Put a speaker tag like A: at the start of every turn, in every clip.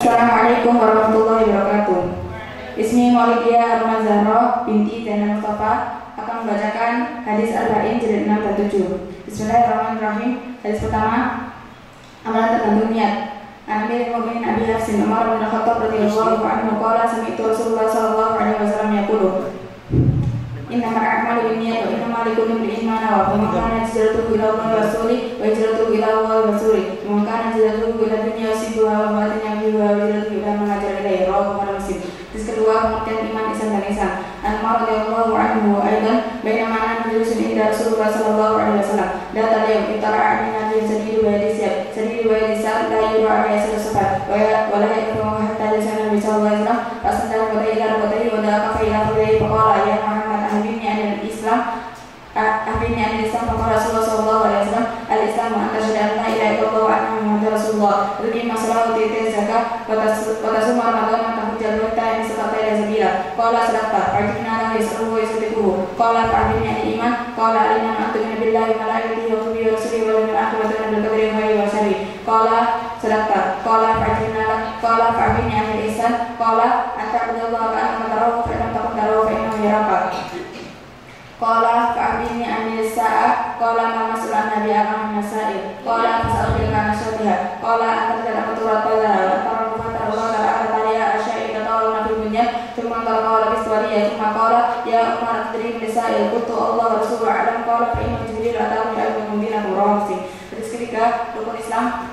A: Assalamualaikum warahmatullahi wabarakatuh. Ismi Maulidia Arma Zahra binti Zainal Mustafa akan membacakan hadis Arba'in jilid 6 dan 7. Bismillahirrahmanirrahim. Hadis pertama, amalan tergantung niat. Amir Mu'min Abi Hafsin Umar bin Khattab radhiyallahu anhu qala sami'tu Rasulullah sallallahu alaihi wasallam yaqulu innamal a'malu binniyat wa innamal likulli imrin ma nawa. Faman kana hijratuhu ila Allahi wa rasulihi wa hijratuhu ila Allahi wa rasulihi. Faman kana hijratuhu ila dunya yusibuha wa ma tanyabiha wa hijratuhu ila ma hajara ilaihi. Rawahu Muslim. Hadis kedua, pengertian iman ihsan dan ihsan. An Umar radhiyallahu anhu aidan bainama ana julusun inda Rasulullah sallallahu alaihi wasallam data yawm itara'a min hadhihi sadidu wa hadisiyat sadidu wa hadisat la yura ala yasir safat wa la yakunu hatta lisana Nabi sallallahu alaihi wasallam fasanda wa ila rabbihi wa da'a fa ila rabbihi faqala ya Muhammad ahbibni anil Islam ahbibni anil Islam faqala Rasulullah sallallahu alaihi wasallam al-Islam wa anta syahadu an la ilaha illallah wa anna Muhammadar Rasulullah wa masalah uti zakat wa tasuma ramadan wa tahujjal baita in istata ila sabila qala sadaqta fa'inna la yasruhu wa yasdiquhu qala fa'inna al-iman qala al-iman an tu'mina billahi wa malaikatihi wa kutubihi wa rusulihi wa yawmil akhir wa tu'mina bil qadari khairin wa sharri qala sadaqta qala fa'inna al-ihsan qala anta abdallahi wa anta tarahu fa lam takun tarahu fa innahu yaraka qala fa'inni anil sa'a qala ma mas'ulan nabi akan masail qala fas'alil kana syatiha qala anta tidak turat qala tarahu fa tarahu ala asyai tawalla fi bunyan thumma qala biswariya thumma qala ya umar adri bisail qultu Allah wa rasuluhu a'lam qala fa inna jibril ata'u ilmu mubina rawasi. Hadis ketiga, rukun Islam.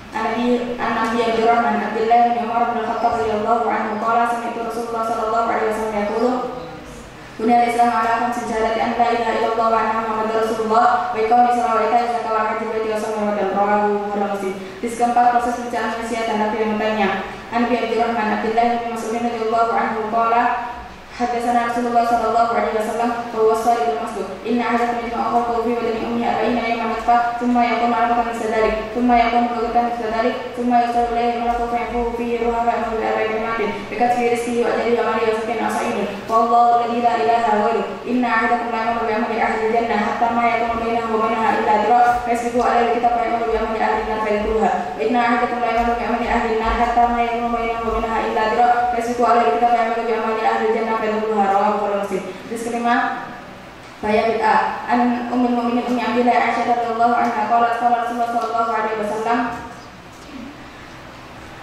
A: An-Nabi Abdurrahman Abdullah bin Umar bin Khattab radhiyallahu anhu qala sami'tu Rasulullah sallallahu alaihi wasallam yaqulu Bunyal Islam ala khamsin syahadati an la ilaha illallah wa anna Muhammadar Rasulullah wa iqamis shalah wa ita'iz zakat wa hajjil baiti wa shaumi Ramadan. Rawahu Muslim. Hadis keempat, proses bacaan nasihat dan nabi yang bertanya. An-Nabi Abdurrahman Abdullah bin Mas'ud radhiyallahu anhu qala Haddatsana Rasulullah sallallahu alaihi wasallam wa huwa shadiqul masduq inna ahadakum yajma'u khalqahu fi badani ummihi arba'ina yawman nutfah thumma yakunu 'alaqatan mithla dhalik thumma yakunu mudghatan mithla dhalik thumma yursalu ilayhi malaku fayanfukhu fihi ruhan fa ya'muru bi arba'ati kalimatin bi katbi rizqihi wa ajalihi wa amalihi wa saknin wa sa'idin wallahu alladhi la ilaha ghairuhu inna ahadakum la ya'malu bi 'amali ahli al-jannah hatta ma yakunu bainahu wa bainaha illa dhira' fayasbiqu 'alayhi al-kitab fa ya'malu bi 'amali ahli an-nar fa yadkhuluha wa inna ahadakum la ya'malu bi 'amali ahli an-nar hatta ma yakunu bainahu wa bainaha illa dhira' fayasbiqu 'alayhi al-kitab fa ya'malu bi 'amali ahli al-jannah fa yadkhuluha. Rawahu Muslim. Hadis kelima, Bayat bid'ah. An Ummul Mukminin Ummi Abdillah Aisyah radhiyallahu anha qala qala Rasulullah sallallahu alaihi wasallam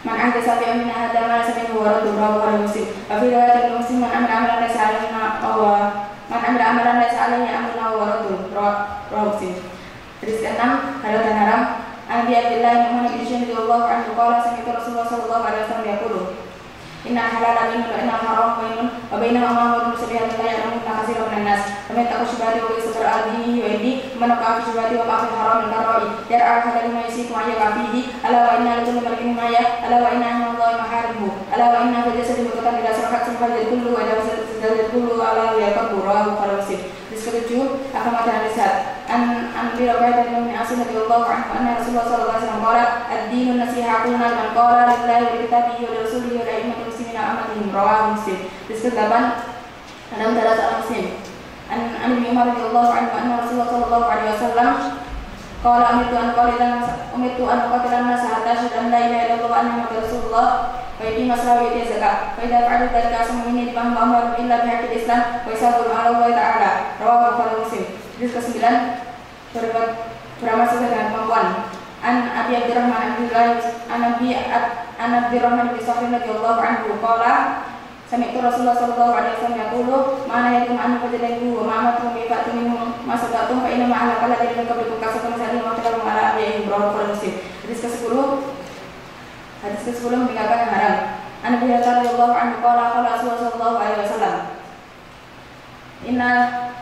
A: man ahdatsa fi amrina hadza ma laysa minhu wa raddu. Rawahu Muslim. Wa fi riwayatin Muslim man amila amalan laysa alaihi amruna wa raddu. Rawahu Muslim. Hadis keenam, halal dan haram. An Abi Abdillah Muhammad bin Syahid radhiyallahu anhu qala sami'tu Rasulullah sallallahu alaihi wasallam yaqulu inna halala minun wa inna haram minun wa bainahuma umurun mustabihatun la ya'lamuhunna katsirun minan nas faman yattaqi syubhati wa yastur al-dinihi wa yadi man yaqa fi syubhati wa qafi haram min karra'i yar'a halal ma yasiku ma yaqihi ala wa inna likulli mar'in ma ya ala wa inna Allaha maharimu ala wa inna fi jasadi mutatan ila surahat sumhal kullu wa jasad kullu ala yaqbu. Rawahu Muslim. Hadis ketujuh, akamatan nasihat. An Rabi'ah bin Asim radhiyallahu anhu anna Rasulullah sallallahu alaihi wasallam qala ad-dinu nasiha qulna man qala lillahi wa likitabihi wa rasulihi wa a'immatil muslimina amatihim. Rawahu Muslim. Hadis ke-8, dalam dalat al-Muslim. An Ibnu Umar radhiyallahu anhu anna Rasulullah sallallahu alaihi wasallam qala umirtu an uqatila an-nas hatta ashhadu an la ilaha illallah wa anna Muhammadar Rasulullah wa yuqima as-salata wa yu'ti az-zakata fa idza fa'alu dhalika asamu minni fahum amru illa bi haqqil Islam wa yasabu ala Allah ta'ala. Rawahu Muslim. Hadis ke-9, beramal sesuai dengan kemampuan. An Abi Abdurrahman an Abdurrahman bin Safir radhiyallahu anhu qala sami'tu Rasulullah sallallahu alaihi wasallam yaqulu ma nahakum an fajtanibu wa ma amatum bi fa'tum ma sadaqtum fa inna ma ala alladhina min qablikum kasatun salim wa qadarum ala abyihim. Rawahu Muslim. Hadis ke-10 meninggalkan yang haram. An Abi Hurairah radhiyallahu anhu qala Rasulullah sallallahu alaihi wasallam Inna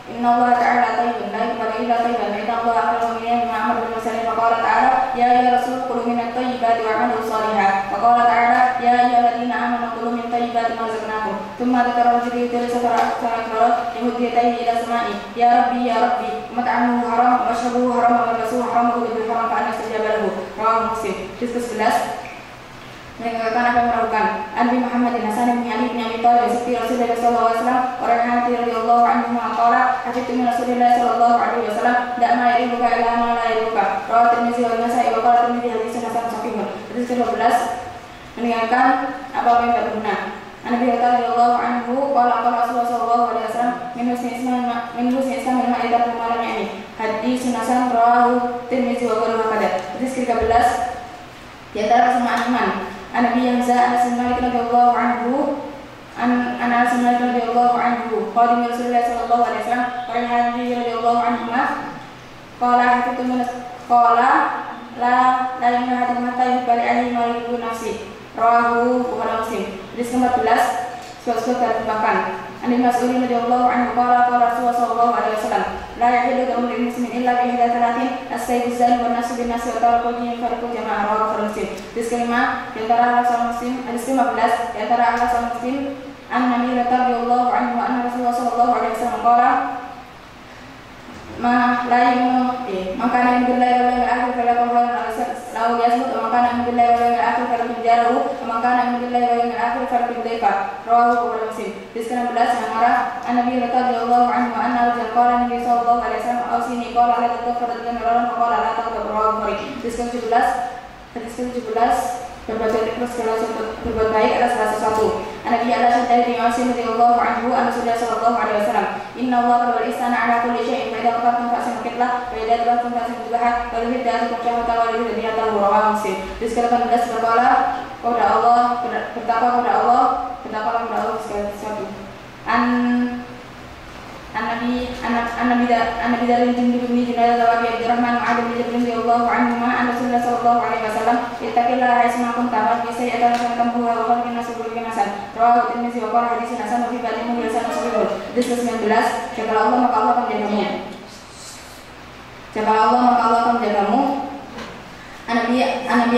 A: Allah ta'ala tayyibun la yuqbalu illa tayyiban wa inna Allah akramu minna mimma amara bil mursalin wa qala ta'ala ya ayyuhar rasul kulu minat thayyibati wa'malu shalihan wa qala ta'ala ya ayyuhalladzina amanu kulu min thayyibati ma razaqnakum thumma dzakara rajulun safara yahudiyatayn ila sama'i ya rabbi mat'amuhu haram wa mashrabuhu haram wa malbasuhu haram wa ghadiba haram fa anna istajaba lahu. Rawahu Muslim. Hadis ke-11, meninggalkan apa yang meragukan. An Abi Muhammad bin Hasan bin Ali bin Abi Thalib sifati Rasulullah sallallahu alaihi wasallam wa Raihana radhiyallahu anhu qala hadithu min Rasulillah sallallahu alaihi wasallam da ma yuribuka ila ma la yuribuka. Rawahu Tirmidzi wa Nasa'i wa qala Tirmidzi haditsun hasan sahih. Hadis ke-12, meninggalkan apa-apa yang tidak berguna. Nabi radhiyallahu anhu qala Rasulullah sallallahu alaihi wasallam min husni islamil mar'i tarku ma lam ya'ni. Hadis Hasan rawahu Tirmizi wa qala hakada. Hadis ke-13 di antara kesamaan iman. Nabi Hamzah Anas bin Malik radhiyallahu anhu Anas bin Malik radhiyallahu anhu qadim Rasulullah sallallahu alaihi wasallam wa Nabi radhiyallahu anhu qala hafitu min qala la yahadu hatta yubali ahli maliku nafsi. Rawahu Bukhari Muslim. Hadis ke-14 sesuatu terlupakan. Ani Mas'ud radhiyallahu anhu qala Rasulullah sallallahu alaihi wasallam la yahillu damu muslimin illa bi ihda thalathin as-sayyidu zani wan nasu bin nasi wa tarku dini farqu jamaah. Rawahu Bukhari Muslim. Hadis ke-5 di antara ahli Muslim. Hadis ke-15 di antara ahli Muslim an Nabi radhiyallahu anhu anna Rasulullah sallallahu alaihi wasallam qala maka yang billahi wal yawmil akhir fala qawlan lahu yasmut wa maka yang billahi wal yawmil akhir fala tujaru wa maka yang billahi wal yawmil akhir fala tudaifa. Rawahu Bukhari Muslim. Hadis ke-16 yang marah Nabi radhiyallahu anhu anna rajulan qala Nabi sallallahu alaihi wasallam ausini qala la tadhkur dengan orang qala la tadhkur. Rawahu Bukhari. Hadis ke-17 berbuat baik adalah salah sesuatu. Nabi Al-Shaddai bin Asim radhiyallahu anhu an Rasulullah sallallahu alaihi wasallam inna Allah wal ihsana ala kulli syai'in fa idza qataltum fa'simukillah wa idza qataltum fa'simukillah wa idza qataltum fa'simukillah wa idza qataltum rawahu Muslim. Hadis ke-18 berkala kepada Allah bertakwa kepada Allah segala sesuatu. An-Nabi dari Jundub bin Junayd Abi Abdurrahman Mu'adz bin Jabal radhiyallahu anhu an Rasulullah sallallahu alaihi wasallam ittaqillaha haitsu kunta wa fi sayyi'atin hasanatan wa khalqin nasibul hasan. Rawahu Tirmizi wa qala haditsun hasan fi ba'd muhasan sahih. Hadis ke-19 jika Allah maka Allah akan menjagamu. Jika Allah maka Allah akan menjagamu. Nabi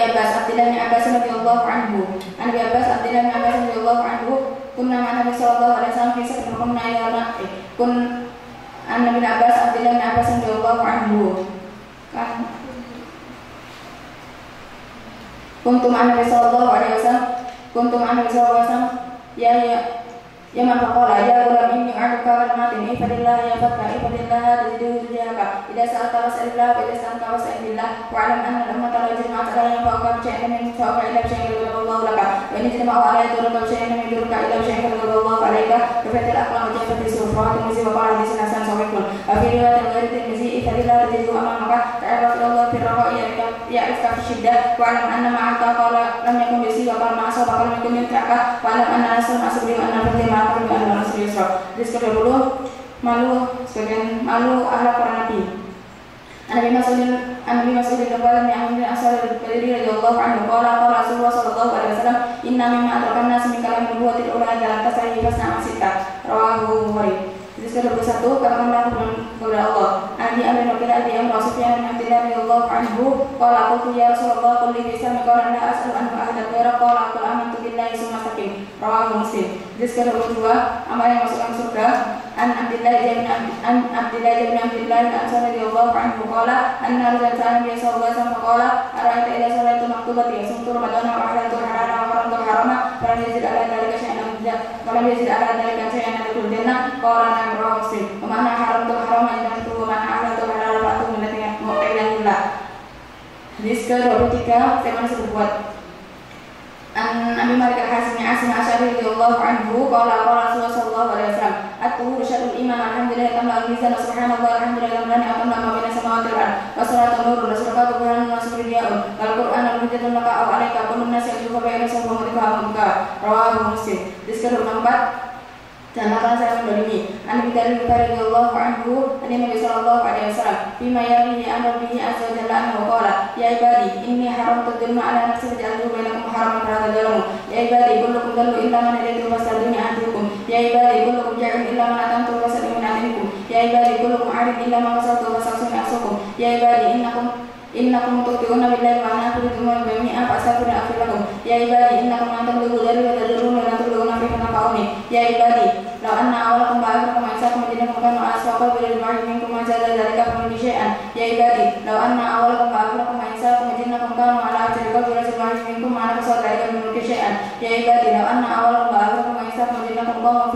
A: Abbas Abdullah bin Abbas radhiyallahu anhu. Nabi Abbas Abdullah bin Abbas radhiyallahu anhu kunna ma'a Nabi sallallahu alaihi wasallam fi safarin kunna ila kun Nabi Abbas Abdullah bin Abbas radhiyallahu anhu kan kuntum Nabi sallallahu alaihi wasallam ya man faqala ya gulam inni a'lamuka kalimatin ifadillah ya fatka ifadillah tajiduhu tujahaka idza sa'alta was'alillah wa idza sa'alta was'alillah wa'lam anna al-ummata la yajma'u ala an fa'uka bi'ayyin min fa'uka ila bi'ayyin Allah laka wa in tajma'u ala yadurruka bi'ayyin min yadurruka ila bi'ayyin Allah alayka wa fatil aqlam wa jafat bisufrat muzi wa qala hadis hasan sahihun wa fi riwayat ghairi tirmizi ifadillah tajiduhu amamaka ta'ala Allah fi rawa'i ya'rifka fi shiddah wa'lam anna ma'aka qala lam yakun bisi wa qala ma'asaba qala lam yakun yutraka wa'lam anna nasun asbi wa anna fatima Hadis ke-20 malu akhlak para nabi. Nabi Mas'ud bin Jabal yang asal dari radhiyallahu anhu qala Rasulullah sallallahu alaihi wasallam inna mimma adrakan nas min kalam nubuwatil ula jalan tasrihi fasna masita. Rawahu Bukhari. Hadis ke-21 katakanlah kepada Allah. Nabi Amr bin Abi Amr Sufyan bin Abdullah radhiyallahu anhu qala qultu ya Rasulullah qul li bismi qala la as'alu an ahadan ghayra qala qul amantu billahi summa taqim. Rawahu Muslim. Hadis ke-22 amal yang masuk dalam surga an Abdullah bin Abdullah al-Ansari radhiyallahu anhu qala anna rajulan Nabi sallallahu alaihi wasallam qala ara'aita idza salatu maktubati sumtu ramadana wa ahlaltu halala wa haramtu harama falam yazid ala dhalika shay'an adkhulul jannah qala Rawahu Muslim. Wa man haramtu haraman jantu wa man ahlaltu halala fa'tu min mu'minillah. Hadis ke-23 tema sebuah Nabi Malik al-Hasan Asim Asy'ari radhiyallahu anhu qala Rasulullah sallallahu alaihi wasallam at-tuhur syarul iman alhamdulillah tamam al-mizan subhanallah alhamdulillah lan akan ma baina samawati wal ardh wa salatu nurun wa sadaqatu burhanun wa subriya'un wal qur'anu hujjatun laka aw 'alaika kullu nasi yuqulu bayna sab'u wa rawahu Muslim. Hadis ke-24 dan akan saya mendolimi Nabi dari Bukhari radhiyallahu anhu Nabi sallallahu alaihi wasallam bima yarwihi an rabbihi azza wa jalla anhu qala ya ibadi inni haramtu dzulma ala nafsi wa ja'altu bainakum haraman fala tadzalamu ya ibadi kullukum dhallu illa man hadaytu fastaduni ahdukum ya ibadi kullukum ja'un illa man atamtu fasaduni ahdukum ya ibadi kullukum 'arid illa man qasaltu fasasuni asukum ya ibadi innakum tu'minuna billahi wa antum jami'an fastaghfiru lakum ya ibadi innakum la tamliku dari wa tadrun la tudruna fi tanqauni ya ibadi law anna awalakum wa akhirakum wa insakum wa jinnakum kanu aswaqa bil ma'i minkum ma jalla dzalika min syai'an ya ibadi law anna awalakum wa akhirakum wa insakum wa jinnakum kanu ala ajrika bil ma'i minkum ma naqasa dzalika min syai'an ya ibadi law anna awalakum wa akhirakum wa insakum wa jinnakum kanu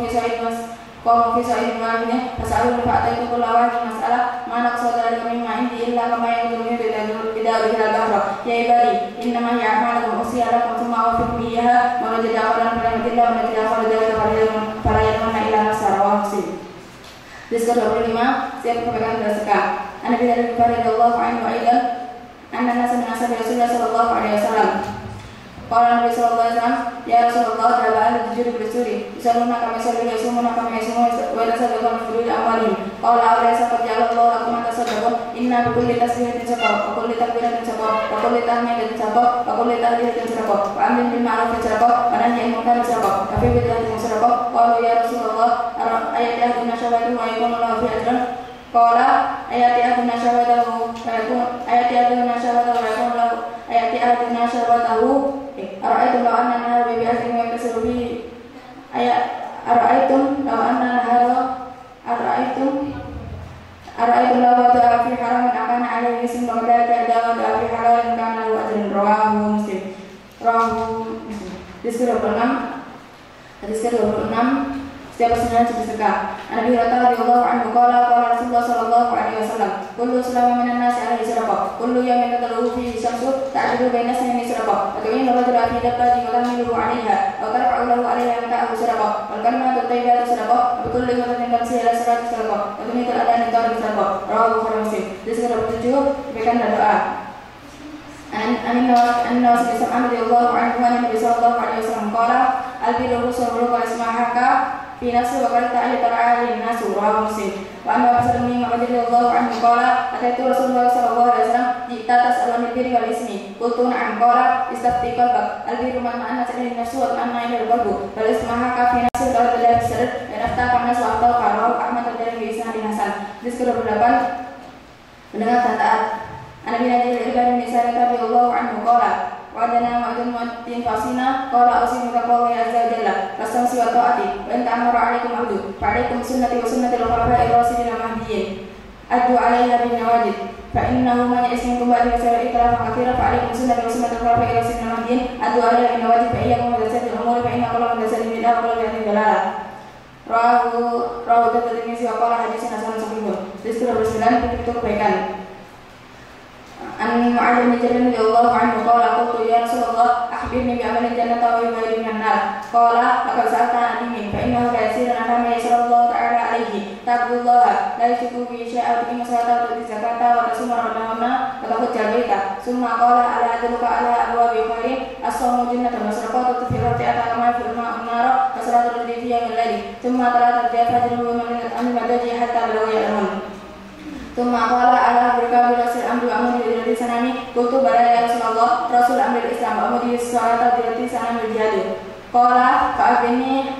A: fi sa'id ma'ine fasalu fa'ataitu kullawa mas'alah ma naqasa dzalika min ma'indi illa kama yaqulu bidawi al-bahra ya ibadi innama ya'malukum usiyalakum thumma ووفقهم إياها ومن وجد أمرا فلم الله ومن وجد أمر ذلك فلا يلومن إلا نفسه رواه مسلم. Hadis ke-25, siapa kebaikan bersedekah. An Abi Dzar radhiyallahu anhu aidan anna nasan min ashabi Rasulullah sallallahu alaihi wasallam. Qala Nabi sallallahu alaihi wasallam, ya Rasulullah, dalam al-juri bersuri. Yusaluna kama yusallu wa yasumuna kama yasumun wa yatasalluna fi fudul amwalihim. Qala alaysa qad ja'ala Allahu lakum ma tasaddaqun inna bi kulli tasbihatin sadaqah wa kulli takbiratin sadaqah wa kulli tahmidatin sadaqah wa kulli tahlilatin sadaqah wa amrin bil ma'ruf sadaqah wa nahyin 'anil munkar sadaqah wa fi bid'atin sadaqah. Qalu ya Rasulullah ayati ahdina syawatu wa yakunu lahu fi ajran. Qala ayati ahdina syawatu wa yakunu ayati ahdina syawatu wa yakunu lahu ayati ahdina syawatu. Ara'aytum law anna nahara bi bi'atin wa yamtasilu bi ara'aytum law anna nahara ara'aytum law wada'a fi haramin akana 'alaihi ismun wa kadhalika idza wada'a fi halalin kana lahu ajrun. Rawahu Muslim. Hadis ke-26 setiap sunat bersedekah. An Abi Hurairah radhiyallahu anhu qala Rasulullah sallallahu alaihi wasallam, kullu salamin minan nasi alaihi sadaqah, kullu yawmin tadlu fihi syamsu ta'dilu baina isnaini sadaqah, wa in rajulun fi dabbati wa tahmiluhu 'alaiha wa tarfa'u lahu 'alaiha mata'ahu sadaqah, wal kalimatu thayyibatu sadaqah, wa kullu yawmin tamsi ala salati sadaqah, wa tumitul adhan dari sadaqah. Rawahu Bukhari Muslim. Hadis ke-27 kebaikan dan doa. An Nawas bin Sam'an radhiyallahu anhu an Nabi sallallahu alaihi wasallam qala al-birru husnul khuluq wa ismahaka fi nafsi wa qad ta'ala nasu. Rawahu Muslim. Wa an Abu Sa'id radhiyallahu anhu qala ataitu Rasulullah sallallahu alaihi wasallam jita tas'aluni birri wal ismi qultu na'am qala istafti qalbak al-birru man ma'ana ta'ala nafsu wa anna ila qalbu wal ismahaka fi nafsi wa qad ta'ala sadr wa nafta nasu wa qala Ahmad dari isnadin hasan. Hadis ke-28 mendengar dan taat. An Abi Nadir ibn Sa'id radhiyallahu anhu qala wa adana ma'dun mu'tin fasina qala usimu taqwa azza wa jalla fasamsi wa ta'ati wa in ta'amara 'alaikum 'abdu fa 'alaikum sunnati wa sunnati al-khulafa'i ar-rasyidin al-mahdiyyin addu 'alaiha bin nawajid fa innahu man yasminkum ba'da sa'il ikrama katsira fa 'alaikum sunnati wa sunnati al-khulafa'i ar-rasyidin al-mahdiyyin addu 'alaiha bin nawajid fa iyyakum wa muhdatsatil umuri fa inna kulla muhdatsatin bid'ah wa kullu bid'atin dalalah. Rawahu Tirmidzi wa qala haditsun hasanun sahih. Hadis ke-29 itu kebaikan. An Mu'adz bin Jabal radhiyallahu anhu qala qultu ya Rasulullah akhbirni bi amalin jannati wa yubayyin minan nar. Qala laqad sa'alta anni fa innahu la yasirun ala ma yasarallahu ta'ala alayhi ta'budullaha la yushriku bihi syai'an wa tuqimu salata wa tu'ti zakata wa tasuma ramadana wa tahujja baita. Summa qala ala adulluka ala abwabi khairin as-sawmu jannatun wa sadaqatu tudfi'u ta'ata kama firma an-nar wa salatu fi yawmil layli. Summa talata jafatu min al-madaji hatta balaw ya'lamun. Tumma qala ala berka birasil amri wa amri di sanani qultu bala ya Rasulullah rasul amri Islam wa amri salata di sanani jihad. Qala fa abini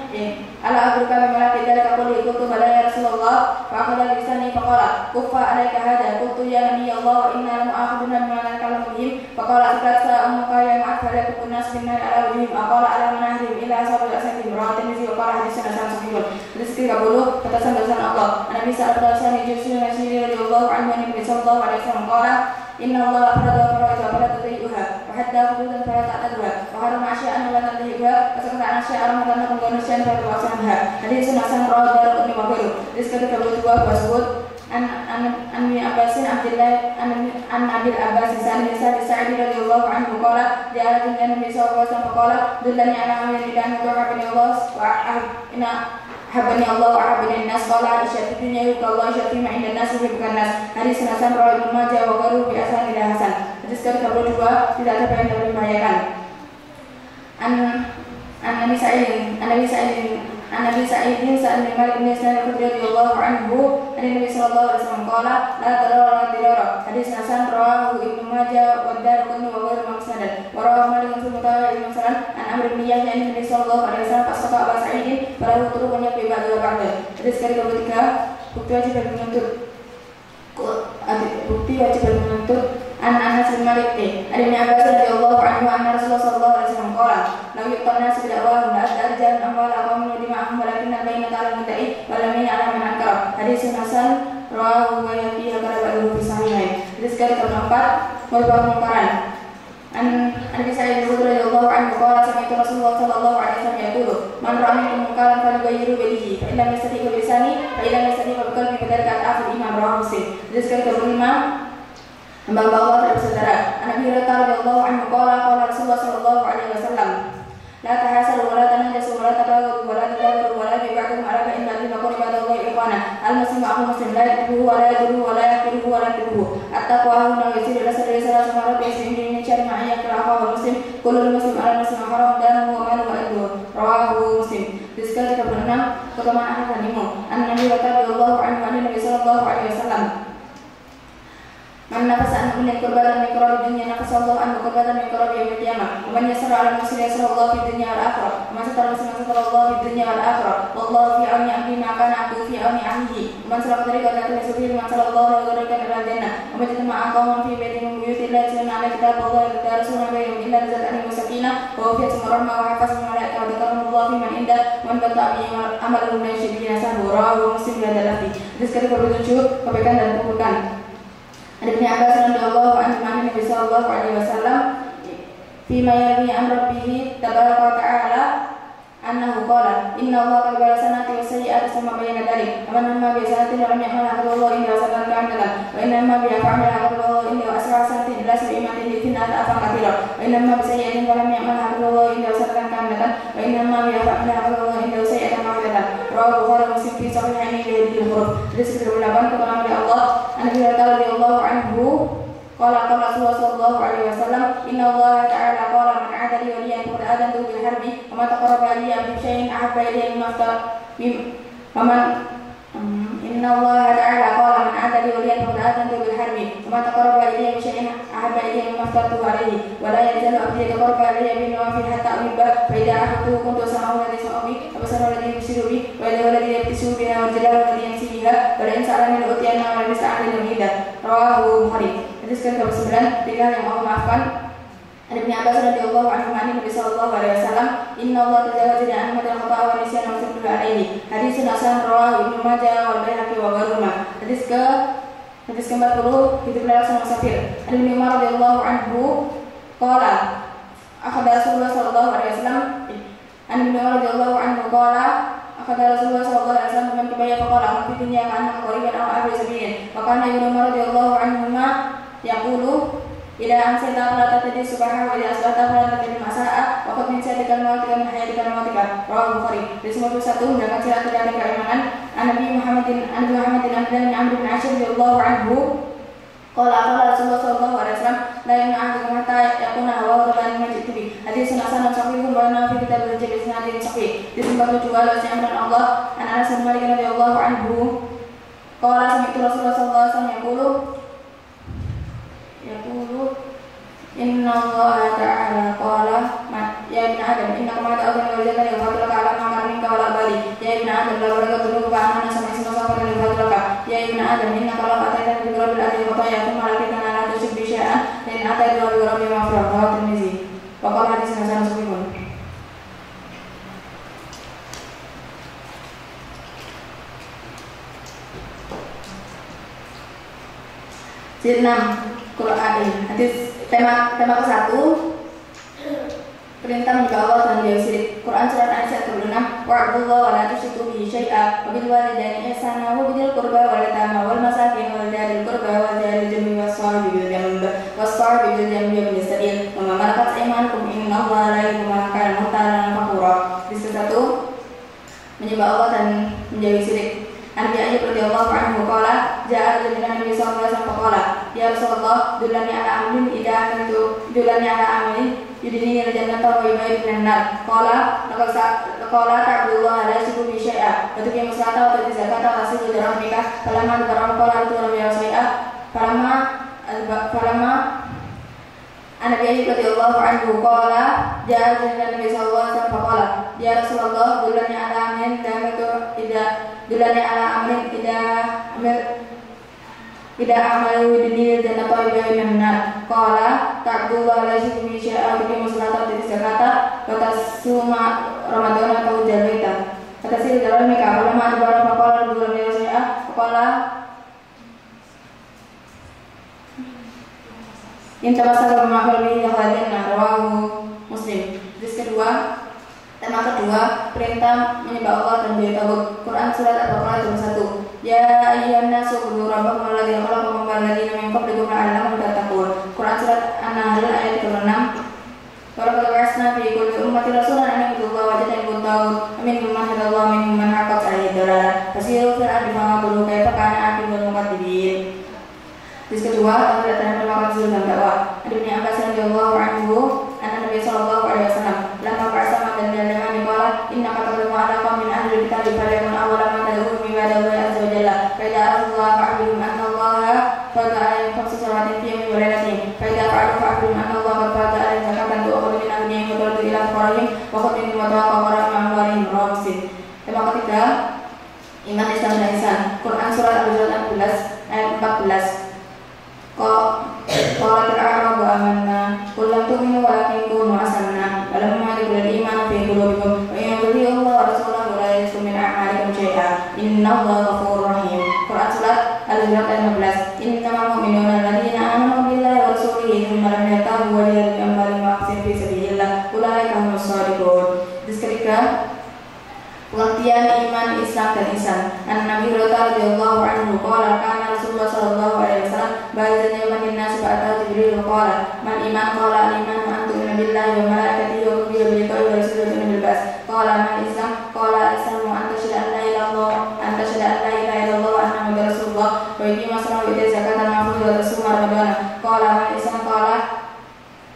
A: ala berka bimalati dalika quli qultu bala ya Rasulullah fa akhadha bi lisani fa qala kuffa alayka hada qultu ya nabi Allah inna mu'akhiduna bima nakalam bihim fa qala ataksa ummuka ya ma'afala kunas binna ala wajhim qala ala manahim ila sabil asati rawatin zi wa qala haditsan hasan sahih. Hadis ke-30 batasan dosa Allah. Nabi sallallahu alaihi wasallam radhiyallahu anhu Nabi sallallahu alaihi wasallam qala inna Allah farada faraidu fala tuti'uha wa hadda hududan fala ta'taduha wa harama asya'an la tantahiha wa sakata asya'an la tantahiha fala tuwasanha. Hadis hasan rawahu Daraqutni wa ghairuhu. Hadis ke-32 disebut an Abbasin Abdullah an Abil Abbas Sa'id Sa'id radhiyallahu anhu qala ja'a Nabi sallallahu alaihi wasallam qala dullani ala amrin bidan tu'abani Allah wa habani Allah wa habani nas qala isyati dunya yuka Allah isyati ma inda nas bukan nas. Hadis hasan rawi Ibnu Majah wa gharu bi asan ila hasan. Hadis ke-32 tidak ada yang dapat membahayakan. Nabi Sa'id bin Malik bin Sinan radhiyallahu anhu dari Nabi sallallahu alaihi wasallam qala la darara la dirara. Hadis hasan rawahu Ibnu Majah wa Daraqutni wa gharu musnad wa rawahu Malik bin Mutawalli bin Salam an Amr bin Yahya an Nabi sallallahu alaihi wasallam fasaka Abu Sa'id pada turunnya ke ba'da ba'da. Hadis ke-33 bukti wajib bagi menuntut an Anas bin Malik Ibn Abbas radhiyallahu anhu anna Rasulullah sallallahu alaihi wasallam qala la yuqtanna bidakwahum la asdarjan amwal aqamu dima'ahum walakin baina ta'ala muta'i wa lam ya'lam man ankara. Hadis hasan rawahu wa yafi hadara fi sahihain. Hadis ke-34 merupakan mungkaran. An Abi Sa'id radhiyallahu anhu qala sami'tu Rasulullah sallallahu alaihi wasallam yaqulu man ra'a minkum munkaran falyughayyirhu bi yadihi fa illam yastati' bi lisanihi fa illam yastati' bi qalbihi fa dzalika al-afdal imam rawahu Muslim. Hadis ke-35 hamba Allah terhadap saudara. Nabi radhiyallahu anhu qala Rasulullah sallallahu alaihi wasallam keutamaan akhir darimu. An-Nabi radhiyallahu anhu an Nabi sallallahu alaihi wasallam. Man nafasa an min qurbatan min qurbi dunya nafasallahu an qurbatan min qurbi yaumil qiyamah. Wa man yasara ala muslimin yasarallahu fid dunya wal akhirah. Wa man satara musliman satarallahu fid dunya wal akhirah. Wallahu fi auni abdi ma kana abdu fi auni akhihi. Wa man salaka tariqatan ila sabili man sallallahu alaihi ila jannah. Wa man jama'a qawman fi baitin min buyutillahi yatluuna ala kitabillahi wa yatadarasuna bainahum illa nazalat alaihim sakinah wa wafiyatuhum rahmah wa hafazahum malaikatu wa dzakarahumullahu fi man indah wa man bata'a bihi amaluhum la yushrik bihi nasabuhu rawahu Muslim dan Al-Bukhari. Hadis ke-27 kebaikan dan keburukan. An Ibnu Abbas radhiyallahu anhu an Nabi sallallahu alaihi wasallam fi ma yarwi an rabbih tabaraka wa ta'ala annahu qala inna Allaha qad bala sanati wa sayyi'ati sama bayana dalik wa man amma bi sanatin lam ya'malha Allahu illa sabran kamila wa inna amma bi fa'amala Allahu illa asra sanatin ila sa'imatin li finna afan kathira wa inna amma bi sayyi'atin lam ya'malha Allahu illa sabran kamila wa inna amma bi fa'amala Allahu illa sayyi'atan ma'firatan rawahu Bukhari Muslim fi sahihaini li huruf. Hadis ke-8 keterangan dari Allah Nabi radhiyallahu anhu qala Rasulullah sallallahu alaihi wasallam inna Allah ta'ala qala man 'ada li waliyan faqad adantu bil harbi wa ma taqarraba ilayya bi shay'in ahabba ilayya inna Allah ta'ala qala man 'ada li waliyan faqad adantu bil harbi wa ma taqarraba ilayya bi shay'in ahabba ilayya mimma aftartuhu alayhi wa la yazalu 'abdi yataqarrabu ilayya bin nawafil hatta uhibba fa idza ahabtuhu kuntu sam'ahu alladhi yasma'u bihi wa basarahu alladhi yubsiru bihi wa yadahu allati yabtishu biha wa rijluhu allati yamshi biha wa la in sa'alani al-utiyana wa la yas'alani al-hidah rawahu Bukhari. Hadis ke-9 yang Allah maafkan. Ibnu Abbas radhiyallahu anhu an Nabi sallallahu alaihi wasallam inna Allah tajawaza an madal khata'a wa nisyan wa sabr alaihi. Hadis hasan rawahu Ibnu Majah wal Baihaqi wa ghairuma. Hadis ke-40 hidup Rasulullah Safir. Ibnu Umar radhiyallahu anhu qala akhadha Rasulullah sallallahu alaihi wasallam an Ibnu Umar radhiyallahu anhu qala akhadha Rasulullah sallallahu alaihi wasallam man kibaya faqala fi dunya kana qariban aw abri sabilin wa kana Ibnu Umar radhiyallahu anhuma yaqulu ila ansata fala tatadi subhanahu wa ila asbata fala tatadi masa'a wa qad min sadikal mawtikan hayatikal mawtika rawahu Bukhari. Hadis 51 mendapat syarat dari keimanan Nabi Muhammadin bin Amr bin Ashar radhiyallahu anhu qala Rasulullah sallallahu alaihi wasallam la ya'lamu hatta yakuna hawa rabban majid bi. Hadis hasan sahihun wa nafi kitab al-jami' sanadin sahih. Hadis 47 dan Allah an Anas bin Malik radhiyallahu anhu qala sami'tu Rasulullah sallallahu alaihi wasallam yaqulu inna Allah ta'ala qala ya ibn Adam inna kama ta'ala wa jalla wa ta'ala ala ma minka wa la bali ya ibn Adam la wala tadru ba anna sama sama sama wa ta'ala ya ibn Adam inna kala atayna bi rabbil ardi wa ta'ala thumma lakina la tusyrik bi syai'an in atayna bi rabbil mafrah wa Tirmizi wa qala hadis hasan sahihun. Jilid 6 Quran. Hadis tema ke-1 perintah menyembah Allah dan menjauhi syirik. Quran surat An-Nisa 26 wa'budullaha wa la tusyriku bihi syai'a wa bil walidaini ihsana wa bidil qurba wal yatama wal masakin wal jaril qurba wal jaril junbi was-sahibi bil jambi wa bil sabil wa ma malakat aymanukum innallaha la yuhibbu man kana mukhtalan fakhura. Hadis ke-1 menyembah Allah dan menjauhi syirik. Nabi Ayyub radhiyallahu anhu qala ja'a rajulun min Nabi sallallahu alaihi wasallam qala ya Rasulullah dullani ala amrin idza amantu dullani ala amrin yudini ila jannati wa yubayyin minan nar qala ta'budullaha la tusyriku bihi syai'a wa tuqimus salata wa tu'ti zakata wa tasilu rahmika falamma dzakara qala tu rabbi syai'a falamma Nabi Ayyub radhiyallahu anhu qala ja'a rajulun min Nabi sallallahu alaihi wasallam qala ya Rasulullah dullani ala amrin dulani ala amrin tidak amalu dinil dan apa ibadah minar qala ta'budullaha la tusyriku bihi syai'an wa tuqimus salata wa tu'ti zakata wa tasuma ramadhana atau jalita kata sih dalam mereka ulama ada beberapa qala dulani ala syai'an qala in tawassala ma'al bihi hadana rawahu Muslim. Tema kedua perintah menyembah Allah dan menjauhi tagut. Quran surat Al-Baqarah ayat 1. Ya ayyuhan nasu ubudu rabbakum alladzi khalaqakum wal ladzina min qablikum la'allakum tattaqun. Quran surat An-Nahl ayat 36. Walaqad ba'atsna fi kulli ummatin rasulan an i'budullaha wa tajtanibut taghut. Minhum man hadallahu wa minhum man haqqat 'alaihi dhalalah. Fasiru fil ardi fanzuru kaifa kana 'aqibatul mukadzibin. Hadis kedua tentang melakukan zulm dan dakwah. Ibnu Abbas radhiyallahu anhu anna Nabi sallallahu alaihi wasallam lamma ba'atha dan qala inna qatalu ala qaumin ahli kitab falyakun Pokok ini mutawakkal orang amwalihim rawahu Muslim. Tema ketiga, iman Islam dan ihsan. Quran surat Al-Hujurat 14 ayat 14. Qalatil a'rabu amanna qul lam tu'minu walakin qulu aslamna walamma yadkhulul iman fi qulubikum wa in yuti'u Allah wa rasulahu la yalzum min a'malikum syai'a innallaha ghafurur rahim. Quran surat Al-Hujurat ayat 15. Innamal mu'minuna alladziina aamanu billahi wa rasulihi thumma lam yartabu wa jahadu bi amwalihim wa anfusihim fi sabilillah ulaika humus shadiqun. Terus ketiga, pengertian iman Islam dan ihsan. An-Nabi radhiyallahu anhu qala kana Rasulullah sallallahu alaihi wasallam ba'da yawmin nas ba'da Jibril qala man iman qala al-iman an tu'mina billahi wa malaikatihi wa kutubihi wa liqa'i wa rasulihi bil ba'ts qala man islam qala al-islamu an tashhadu an la ilaha illallah wa anna muhammadar rasulullah wa yuqima as-salata wa yu'ti zakata al-ma'fuz wa tasuma ramadan qala man islam qala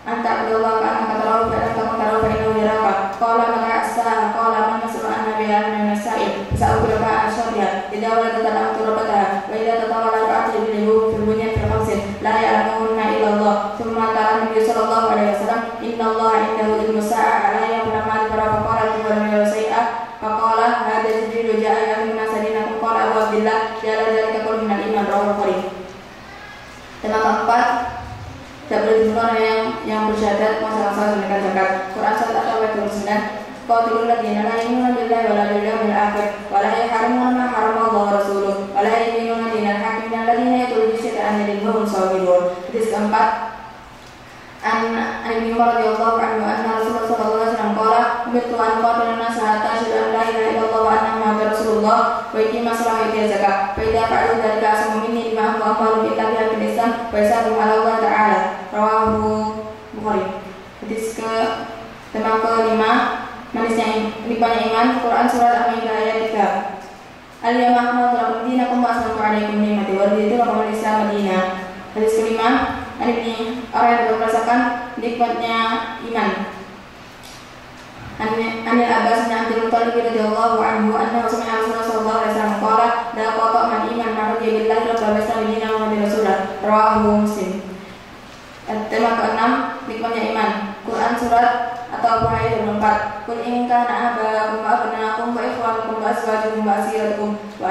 A: anta abdullah ka annaka tarahu fa anta tarahu fa innahu yaraka qala man asa qala man masala an-nabiyya min as-sa'il sa'u ka asyariya idza wala tatalam turabata wa idza tatawala ra'ati bil fil bunyan fil khamsin la ya'lamuhunna illa Allah thumma qala nabi sallallahu alaihi wasallam inna Allah 'indahu ilmu sa'ah la ya'lamu ma qala wa lam yusai'a faqala hadha jibril ja'a ya'muna sadina qala Abu Abdillah jalla dzalika qul min al-iman rawahu Bukhari. Tema keempat, tidak boleh dibunuh yang bersyahadat masalah menunaikan zakat. Quran surat At-Taubah 29. Qatilul ladzina la yu'minuna billahi wala bil yawmil akhir wa la yuharrimuna ma harrama Allah wa rasuluhu wa la yu'minuna dinal haqqi minal ladzina yatluna jizyata an yadin wa hum saghirun. Hadis keempat, an Ibnu Umar radhiyallahu anhu anna Rasulullah sallallahu alaihi wasallam qala umirtu an qatila an-nasa hatta yashhadu an la ilaha illallah wa anna muhammadar rasulullah wa yuqima as-salata wa yu'ti zakat fa idza fa'alu dzalika asamu minni dima'ahum wa amwaluhum illa bil Islam wa yasabu ala Allah ta'ala rawahu Bukhari. Hadis ke tema kelima, manisnya lipatnya iman. Quran surat Al-Maidah ayat 3. Al-yawma akmaltu lakum dinakum wa atmamtu 'alaikum ni'mati wa raditu lakum al-Islam madina. Hadis kelima, ini orang yang merasakan nikmatnya iman. Anil Abbas bin Abdul Muttalib radhiyallahu anhu anna Rasulullah sallallahu alaihi wasallam qala la qata man iman ma radiya billahi rabbil alamin wa bi rasulih rawahu Muslim. Tema ke-6, nikmatnya iman. Quran surat atau ayat 24. Qul in kana abakum wa abnaakum wa ikhwanukum wa azwajukum wa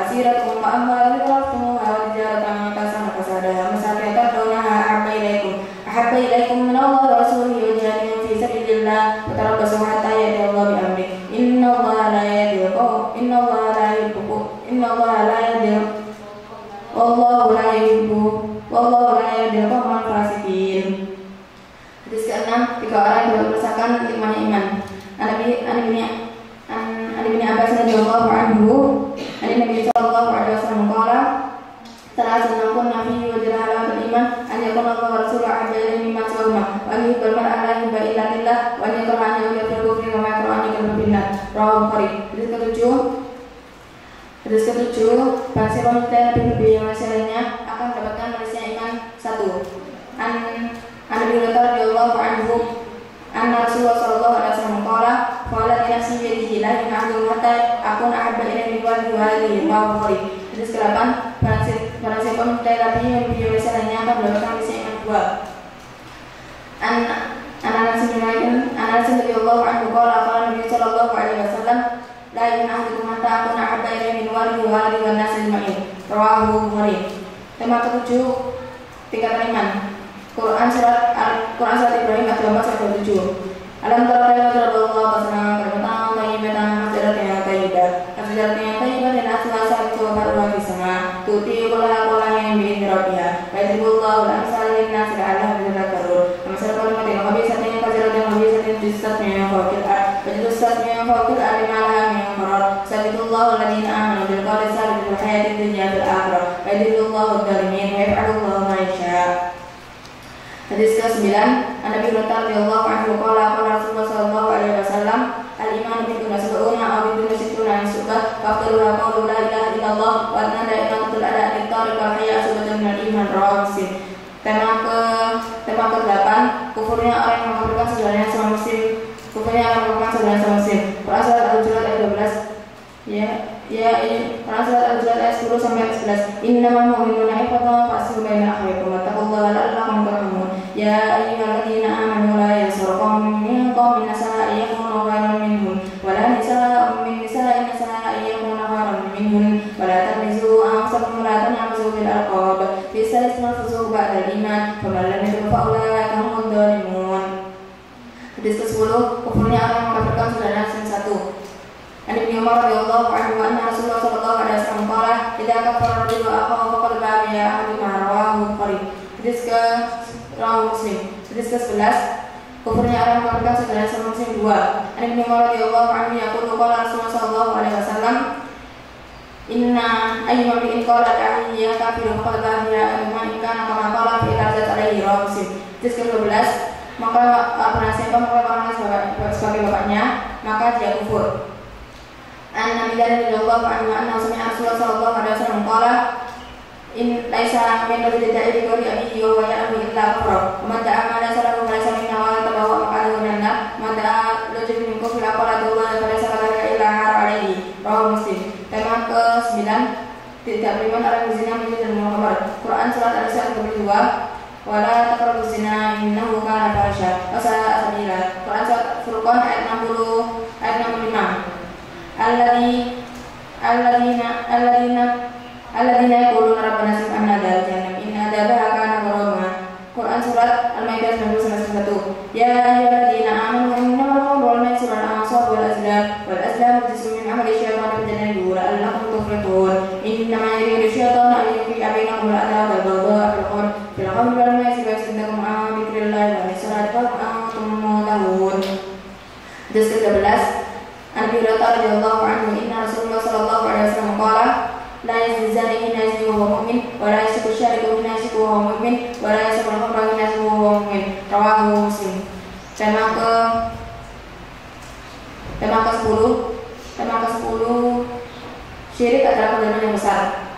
A: asiratukum wa amwalun taraftumuha wa tijaratan kasada masakin tardawnaha ahabba ilaykum min Allah wa rasulihi wa jihadin fi sabilillah wa tarabbasu hatta ya'ti Allah bi amrih inna Allah la yahdi al-qawmal fasiqin. Hadis ke-6, tiga orang yang merasakan nikmatnya iman. An Ibnu Abbas radhiyallahu anhu, Nabi sallallahu alaihi wasallam qala Salatun kunna fihi wa jalaalatul iman an yakuna Allah wa rasuluhu ahabba ilayhi mimma siwahuma wa an yuhibbal mar'a la yuhibba illa lillah wa an yakraha an yu'mina bil kufri wa ma yakraha an yu'mina bin nar. Rawahu Bukhari. Hadis ke-7, bahasa wanita Nabi yang lainnya akan mendapatkan manisnya iman. 1. An Nabi radhiyallahu anhu anna Rasulullah sallallahu alaihi wasallam qala li nafsi bi yadihi la ya'lamu hatta akuna ahabba ilayhi min waladihi wa Bukhari. Hadis ke-8, barang siapa mencintai Nabi yang beliau lainnya akan mendapatkan manisnya iman. 2. Anas bin Malik radhiyallahu anhu qala Nabi sallallahu alaihi wasallam la yu'minu hatta akuna ahabba ilayhi min waladihi wan nasi ajma'in. Rawahu Bukhari. Tema ke-7, tingkatan iman. Quran surat Ibrahim ayat 27. Alam tara kaifa darballahu masalan kalimatan thayyibatan masjidatan thayyibah dan asla itu baru di sana. Tuti qala yang bi rabbiha. Wa yadribullahu al-amsal lin-nas la'allahum yatadhakkarun. Amsal kalimatin khabisatin fajratin khabisatin jissatun min fawqil ard. Wajlusat min fawqil ard ma'laha min qarar. Sabitullahu alladhina amanu bil qawli sabit fil hayatid dunya wal akhirah. Wa yadribullahu adh-dhalimin wa yaf'alullahu ma yasha'. Hadis ke-9, Nabi radhiyallahu anhu qala Rasulullah sallallahu alaihi wasallam al-iman biduna sab'una aw biduna sittuna nisbah faqaluha qawlu la ilaha illallah wa anna la ilaha illallah at-tariq al-hayya subhanahu min al-iman rawahu Muslim. Tema ke-8, kufurnya orang yang mengkafirkan saudaranya sama muslim. Kufurnya orang yang mengkafirkan saudaranya sama muslim. Quran surat Al-Hujurat ayat 12. Quran surat Al-Hujurat ayat 10 sampai 11. Innamal mu'minuna ikhwatun fa'aslihu baina akhawaykum wattaqullaha la'allakum turhamun. Ya ayyuhalladzina amanu la yasurkum min qaumin nasa'a yakunu khairan radhiyallahu anhu anna Rasulullah sallallahu alaihi wasallam qala idza kafara rajulu akhahu faqad ba'a bi ahadima rawahu Bukhari. Hadis ke Muslim. Hadis ke-11 kufurnya orang mengatakan saudara sama Muslim 2. An Ibnu Umar radhiyallahu anhu yaqulu qala Rasulullah sallallahu alaihi wasallam inna ayyuma bi'in qala ta'iyya kafiru faqad ba'a bi ahadima in kana kama qala fi ilazat alaihi rawahu Muslim. Hadis ke-12 maka barang siapa mengatakan sebagai bapaknya maka dia kufur. An Nabi radhiyallahu anhu anna Rasulullah sallallahu alaihi wasallam qala in laisa min rajulin da'i bi abihi wa ya'lamu illa kafara wa man da'a ma laysa lahu falaysa minna wa tabawa maqadahu min an-nar man da'a rajulun min kufri aqala Allah falaysa kadhalika illa har alaihi rawahu Muslim. Tema ke-9 tidak beriman orang berzina menjadi dan menghamar. Quran surat Al-Isra 32 wala taqrabuz zina innahu kana fahisha wa sa'a sabila. Quran surat Furqan ayat 60 ayat 65. Alladzina yaquluna rabbana sif anna adab jahannam inna adabaha kana gharama. Quran surat Al-Maidah 91. Ya ayyuhalladzina amanu innamal khamru wal maisiru wal ansab wal azlam rijsun min amali syaitan fajtanibuhu la'allakum tuflihun. Innama yuridu syaitanu an yuqi'a bainakum al-adawata wal baghdha'a fil khamri wal maisiri wa yasaddakum an dzikrillahi wa an-salati wa antum muntahun. Hadis ke-11 An Abi Hurairah radhiyallahu anhu inna Rasulullah sallallahu alaihi wasallam qala la yazni zani hina yazni wa huwa mu'min wa la yasriqu syariqu hina yasriqu wa huwa mu'min wa la yasriqu al-khamra hina yasriqu wa huwa mu'min. Rawahu Muslim. Tema ke-10 syirik adalah kedodoran yang besar.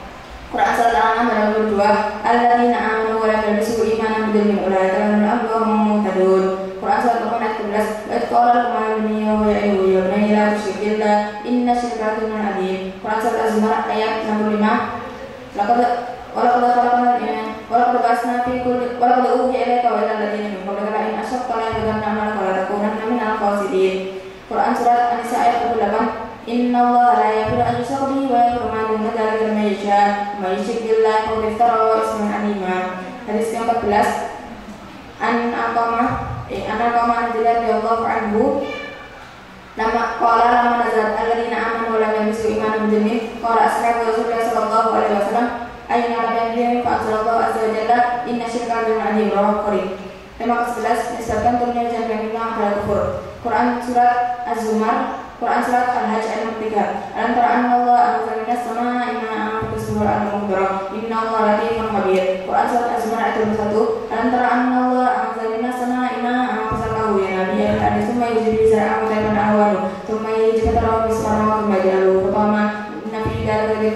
A: Quran surat Al-An'am ayat 22 alladzina amanu wa lam yalbisu imanan bidzulmin ulaika lahumul amnu wa hum muhtadun. Quran surat Luqman ayat 11 wa qala luqman ibnihi wa ya'ibuhu ya bunayya la tusyrik billah inna syirka la dzulmun adzim. Quran surat Az-Zumar ayat 65 laqad ba'atsna fi kulli wa laqad uhiya ilayka wa ilal ladzina min qablika la in asyrakta la yahbatanna 'amalaka wa la takunanna minal khasirin. Quran surat An-Nisa ayat 28 innallaha la yaghfiru an yushraka bihi wa yaghfiru ma duna dzalika liman yasha wa may yushrik billahi faqad iftara isman 'azima. Hadis ke-14 An-Qamah radhiyallahu anhu nama qala lama nazalat alladzina amanu wa lam yalbisu imanahum bidzulmin qala ashabu Rasulullah sallallahu alaihi wasallam ayyuna nabiyyin fa anzalallahu azza wa jalla inna syirka la dzulmun 'adzim. Rawahu Bukhari. Tema ke-11 disebutkan turunnya hujan yang bilang adalah kufur. Quran surat Az-Zumar Quran surat Al-Hajj ayat 3 alam tara anna Allah anzala minas samaa'i ma'an fasbur al-mughdarah innallaha latifun khabir. Quran surat Az-Zumar ayat 21 alam tara anna Allah anzala minas samaa'i ma'an fasaqahu ya nabiy al-hadis thumma yujzi zar'a wa tayman awwalu thumma yujzi tarahu bismarahu thumma jalu fatama inna fi dzalika lil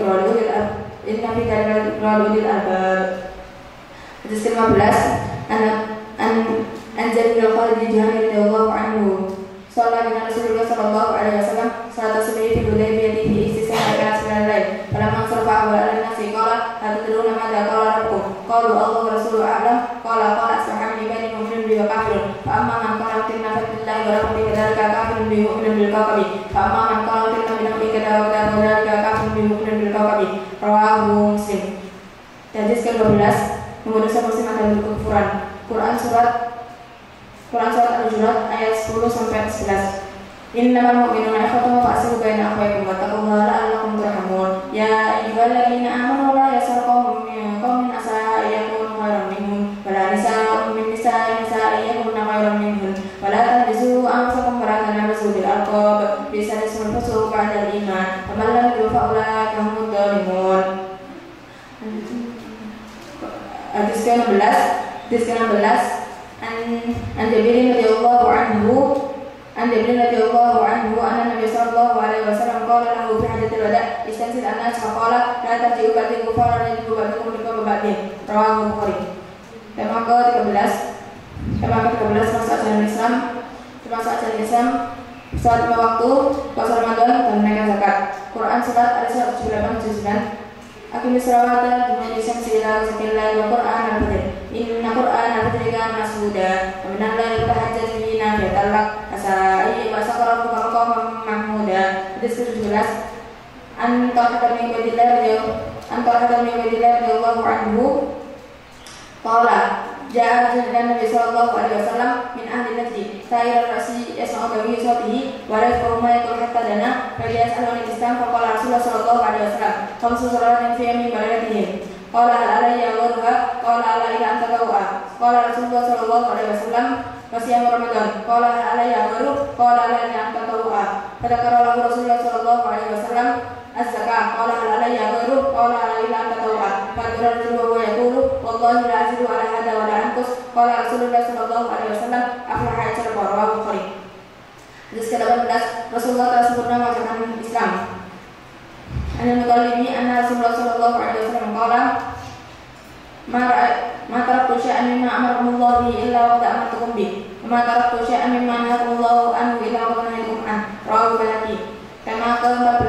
A: albab. Hadis ke-15 an Jabir bin Khalid radhiyallahu anhu Salat dengan Rasulullah sallallahu alaihi wasallam salat subhi fi Hudaybiyah fi istisqa al-asr al-lail falamma sarfa wa al-nasi qala hal tadruna madza qala rabbukum qalu Allahu wa rasuluhu a'lam qala ashabu bani mu'minun bi kafirun fa amma man qala inna billahi wa rabbi kadzalika kafirun bi mu'minun bil kawkabi fa amma man qala inna billahi kadzalika kafirun bi mu'minun bil kawkabi. Rawahu Muslim. Hadis ke-12 mendosa muslim akan berkekufuran. Quran surat Al-Hujurat ayat 10 sampai 11. Innamal mu'minuna ikhwatun fa aslihu baina akhawaykum wattaqullaha la'allakum turhamun. Ya ayyuhalladzina amanu la yaskhar qaumun min qaumin asa yakunu khairan minhum wa la nisa'un min nisa'in yakunna khairan minhun wa la tanbisu anfusakum wa la tanabazu bil alqab bi'sa ismul fusuq ba'da al-iman wa man lam yatub fa ulaika humud dhalimun. Hadis ke-16 An Jabir radhiyallahu anhu anna Nabi sallallahu alaihi wasallam qala lahu fi hajjatil wada' istansil an-nas fa qala la tarji'u ba'di kufaran yajibu ba'dukum bi ba'din. Rawahu Bukhari. Tema ke-13 masa ajaran Islam salat 5 waktu, puasa Ramadan dan menunaikan zakat. Quran surat Al-Isra 78 Aqimis salata dunya syamsi ila ghasaqil wa Qur'an al-fajr inna Qur'an al-fajr kana mashhuda wa min al-layli fatahajjat bihi nafilatan lak asa ayyi wa saqara maqaman mahmuda. Hadis ke-17 an Talha bin Ubaidillah radhiyallahu anhu qala ja'a Nabi sallallahu alaihi wasallam min ahli Najd sa'ira ra'si yasma'u bi sawtihi wa la yafqahu ma yaqulu hatta dana fa yas'alu an al-islam fa Rasulullah sallallahu alaihi wasallam khamsu salawatin fi yamin baladihim. Qala hal alayya ghurha qala ala ila anta taw'a. Qala Rasulullah sallallahu alaihi wasallam wasiyam Ramadan. Qala hal alayya ghurha qala ala ila anta taw'a. Fadzakara lahu Rasulullah sallallahu alaihi wasallam az-zakah. Qala hal alayya ghurha qala ala ila anta taw'a. Fadzakara Rasulullah wa yaqulu wallahi la azidu ala hada wa la anqus. Qala Rasulullah sallallahu alaihi wasallam aflaha ajra rawahu Bukhari. Hadis ke-18, Rasulullah telah sempurna mengajarkan Islam. An-Mutallibi anna Rasulullah sallallahu alaihi wasallam qala ma taraktu syai'an mimma amarakumullah bihi illa wa qad amartukum bihi wa ma taraktu syai'an mimma nahakumullahu anhu illa wa qad nahaytukum an. Rawahu Baihaqi. Tema ke-14,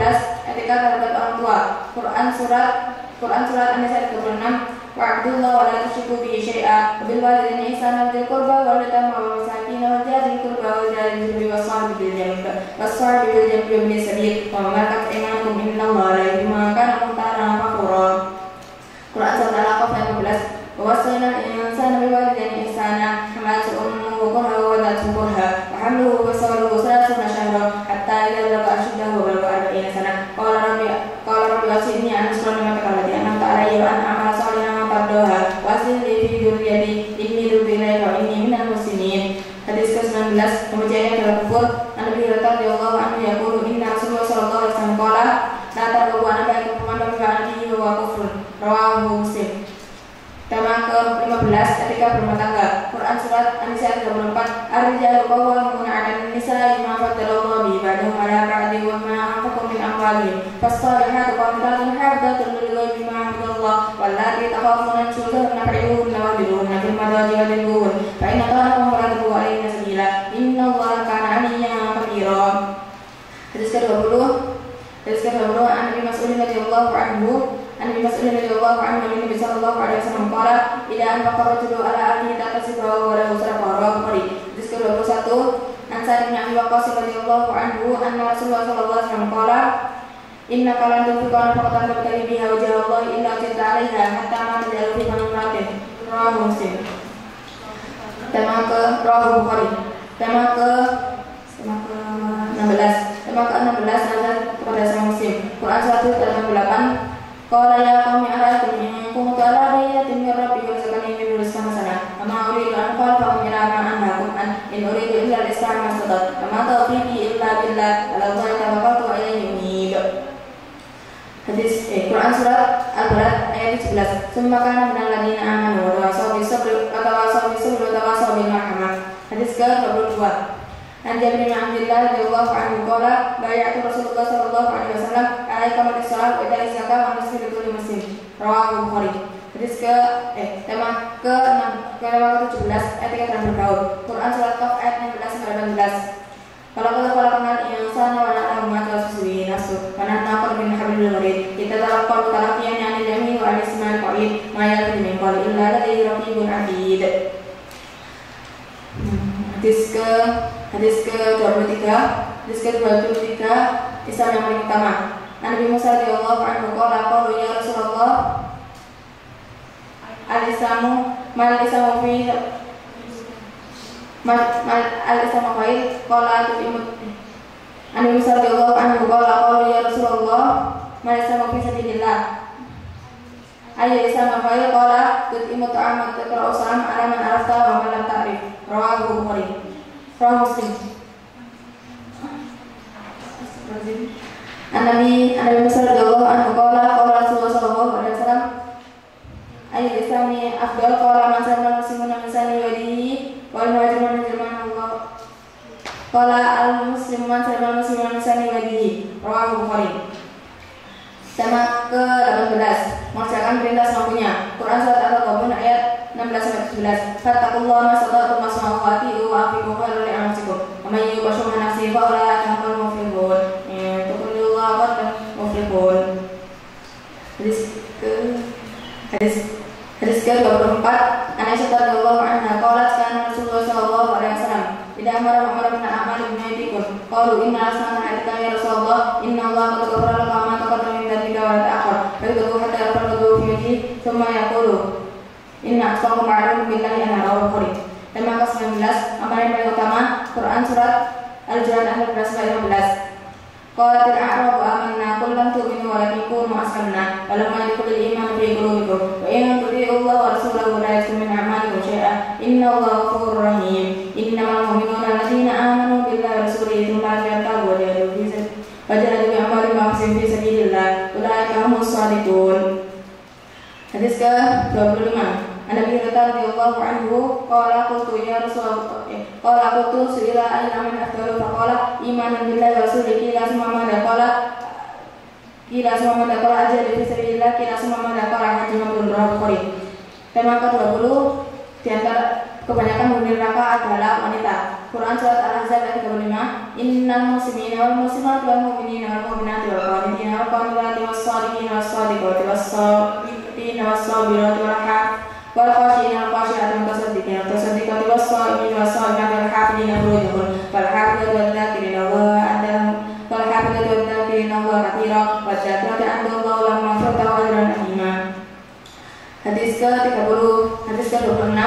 A: etika terhadap orang tua. Quran surat An-Nisa 36. Wa'budullaha wa la tusyriku bihi syai'a wa bil walidayni ihsanan wa dzil qurba wal yatama wal masakin wal jari qurba wal jari dzil wassabi bil janbi wa ibn sabil wa ma malakat aymanukum innallaha la yuhibbu man kana mukhtalan fakhura. Quran surat Al-Aqaf ayat 15. Wa wassayna al-insana bil walidayni ihsana hamalatu ummuhu kurha wa wada'athu kurha wa hamluhu wa fisaluhu 30 shahran hatta idza balagha ashuddahu wa balagha 40 sana. Qala rabbi wasi'ni an asra ni'mataka allati an'amta alayya wa an a'mala salihan doha wasil li fi dzurriyyati inni tubtu ilaika wa inni minal muslimin. Hadis ke-19, kemudiannya adalah kufur. Nabi radhiyallahu anhu yaqulu inna Rasulullah sallallahu alaihi wasallam qala la tarbu an baikum man ba'dihi wa kufrun. Rawahu Muslim. Tema ke-15, etika berumah tangga. Quran surat An-Nisa 34. Ar-rijalu qawwamuna 'ala an-nisa'i bima faddala Allahu bihi ba'dahum 'ala ba'din wa ma anfaqu min amwalihim. Fas-salihatu qanitatun hafizatun lil-ghaibi bima hafizallah wallati takhafuna nushuzahunna fa'idhuhunna wahjuruhunna fil madaji wadribuhun fa in ata'anakum fala tabghu 'alayhinna sabila innallaha kana 'aliyyan kabira. Hadis ke-20 an Abi Mas'ud radhiyallahu anhu Nabi sallallahu alaihi wasallam qala ila an faqaratu ala ahli tatasibu wa la usrafa. Rawahu Bukhari. Hadis ke-21 an Sa'id bin Abi Waqqas radhiyallahu anhu anna Rasulullah sallallahu alaihi wasallam qala inna qalan tufiqana faqatan tabtaghi biha wajha Allah illa tita 'alaiha hatta ma tajalu fi mamratin. Rawahu Muslim. Rawahu Bukhari. Tema ke-16 nazar kepada sang muslim. Quran surat 88. Qala ya qaumi ara'aytum in kuntu ala bayyinatin min rabbi wa razaqani min rizqin hasanan wa ma uridu an ukhalifakum ila ma anhaakum an in uridu illa al-islaha ma istata'tu wa ma tawfiqi illa billah ala Allahi tawakkaltu wa ilayhi unib. Hadis Quran surat Al-Balad ayat 17. Summa kana minal ladzina amanu wa tawasaw bis sabri wa tawasaw bil marhamah. Hadis ke-22. An Jabir bin Abdullah radhiyallahu anhu qala bay'atu Rasulullah sallallahu alaihi wasallam alaika bis-salat wa ita'iz zakah wa nasfi likulli muslim. Rawahu Bukhari. Hadis tema ke-17 etika dalam bergaul. Quran surat Qaf ayat 16 sampai 18. Kalau kenal insana wa na'lamu ma tuwaswisu nafsu wa nahnu min hablil warid kita talaqqal talaqiyyan anil yamin wa al-ismail qa'id ma yalfidu min qawli illa ladayhi raqibun 'atid. Hadis ke-23 Islam yang paling utama. Nabi Musa radhiyallahu anhu qala qalu ya Rasulullah al-islamu mal-islamu fi al-islamu khair qala tu'imut. Nabi Musa radhiyallahu anhu qala qalu ya Rasulullah mal-islamu fi sabilillah ayya islamu khair qala tu'imut ta'amat taqra'u salam ala man arafta wa man lam ta'rif. Rawahu Bukhari. Rawahu Muslim. Nabi Musa radhiyallahu anhu qala Rasulullah sallallahu alaihi wasallam ayyul islami afdal qala man salama muslimuna min lisanihi wa yadihi wal muhajiruna min Allah qala al muslimu man salama muslimuna min lisanihi wa yadihi. Rawahu Bukhari. Tema ke-18 mengerjakan perintah semampunya. Quran surat Al-Ghabun ayat 16 sampai 17. Fattaqullaha mastata'tum wasma'u wa ati'u wa afiqu khairan li anfusikum wa man yuqa shuhha nafsihi fa ulaika humul muflihun. Tuqulillahu wa muflihun. Hadis ke-24 Aisyah radhiyallahu anha qalat kana Rasulullah sallallahu alaihi wasallam idza amara min al-a'mali bima yutiqun qalu inna asnana atika ya Rasulullah inna Allah qad ghafara laka ma taqaddama min dhanbika wa ta'akhkhar fa yadhu hatta yafradu fi wajhi thumma yaqulu inna asqakum ma'lum billahi anna Bukhari. Tema ke-19 amalan yang utama. Quran surat Al-Jumu'ah ayat 15. Qalatil a'rabu amanna qul lam tu'minu walakin kunu aslamna walamma yadkhulul iman fi qulubikum wa in tuti'u Allah wa rasulahu la yalkum min a'malikum syai'an innallaha ghafurur rahim. Innamal mu'minuna alladziina aamanu billahi wa rasulihi thumma lam yartabu wa jahadu bi amwalihim wa anfusihim fi sabilillah ulaika humus shadiqun. Hadis ke-25. Nabi radhiyallahu anhu qala qultu ya Rasulullah qala qultu su'ila ayna min afdalu faqala imanan billahi wa rasulihi la summa qala aja fi sabilillah kila summa qala haji mabrur Bukhari. Tema ke-20 di antara kebanyakan penghuni neraka adalah wanita. Quran surat Al-Ahzab ayat 35. Innal muslimina wal muslimat wal mu'minina wal mu'minati wal qanitina wal qanitati was shadiqina was shadiqati was sabiqina was sabirati wal khashiina wal khashiati wal tasaddiqina wal tasaddiqati was shaimina was shaimati wal hafidina furujahum wal hafidati wal dzakirina Allah adahum wal hafidati wal dzakirina Allah katsira wal dzakirati a'adallahu lahum maghfiratan wa ajran 'azima. Hadis ke-30, hadis ke-26.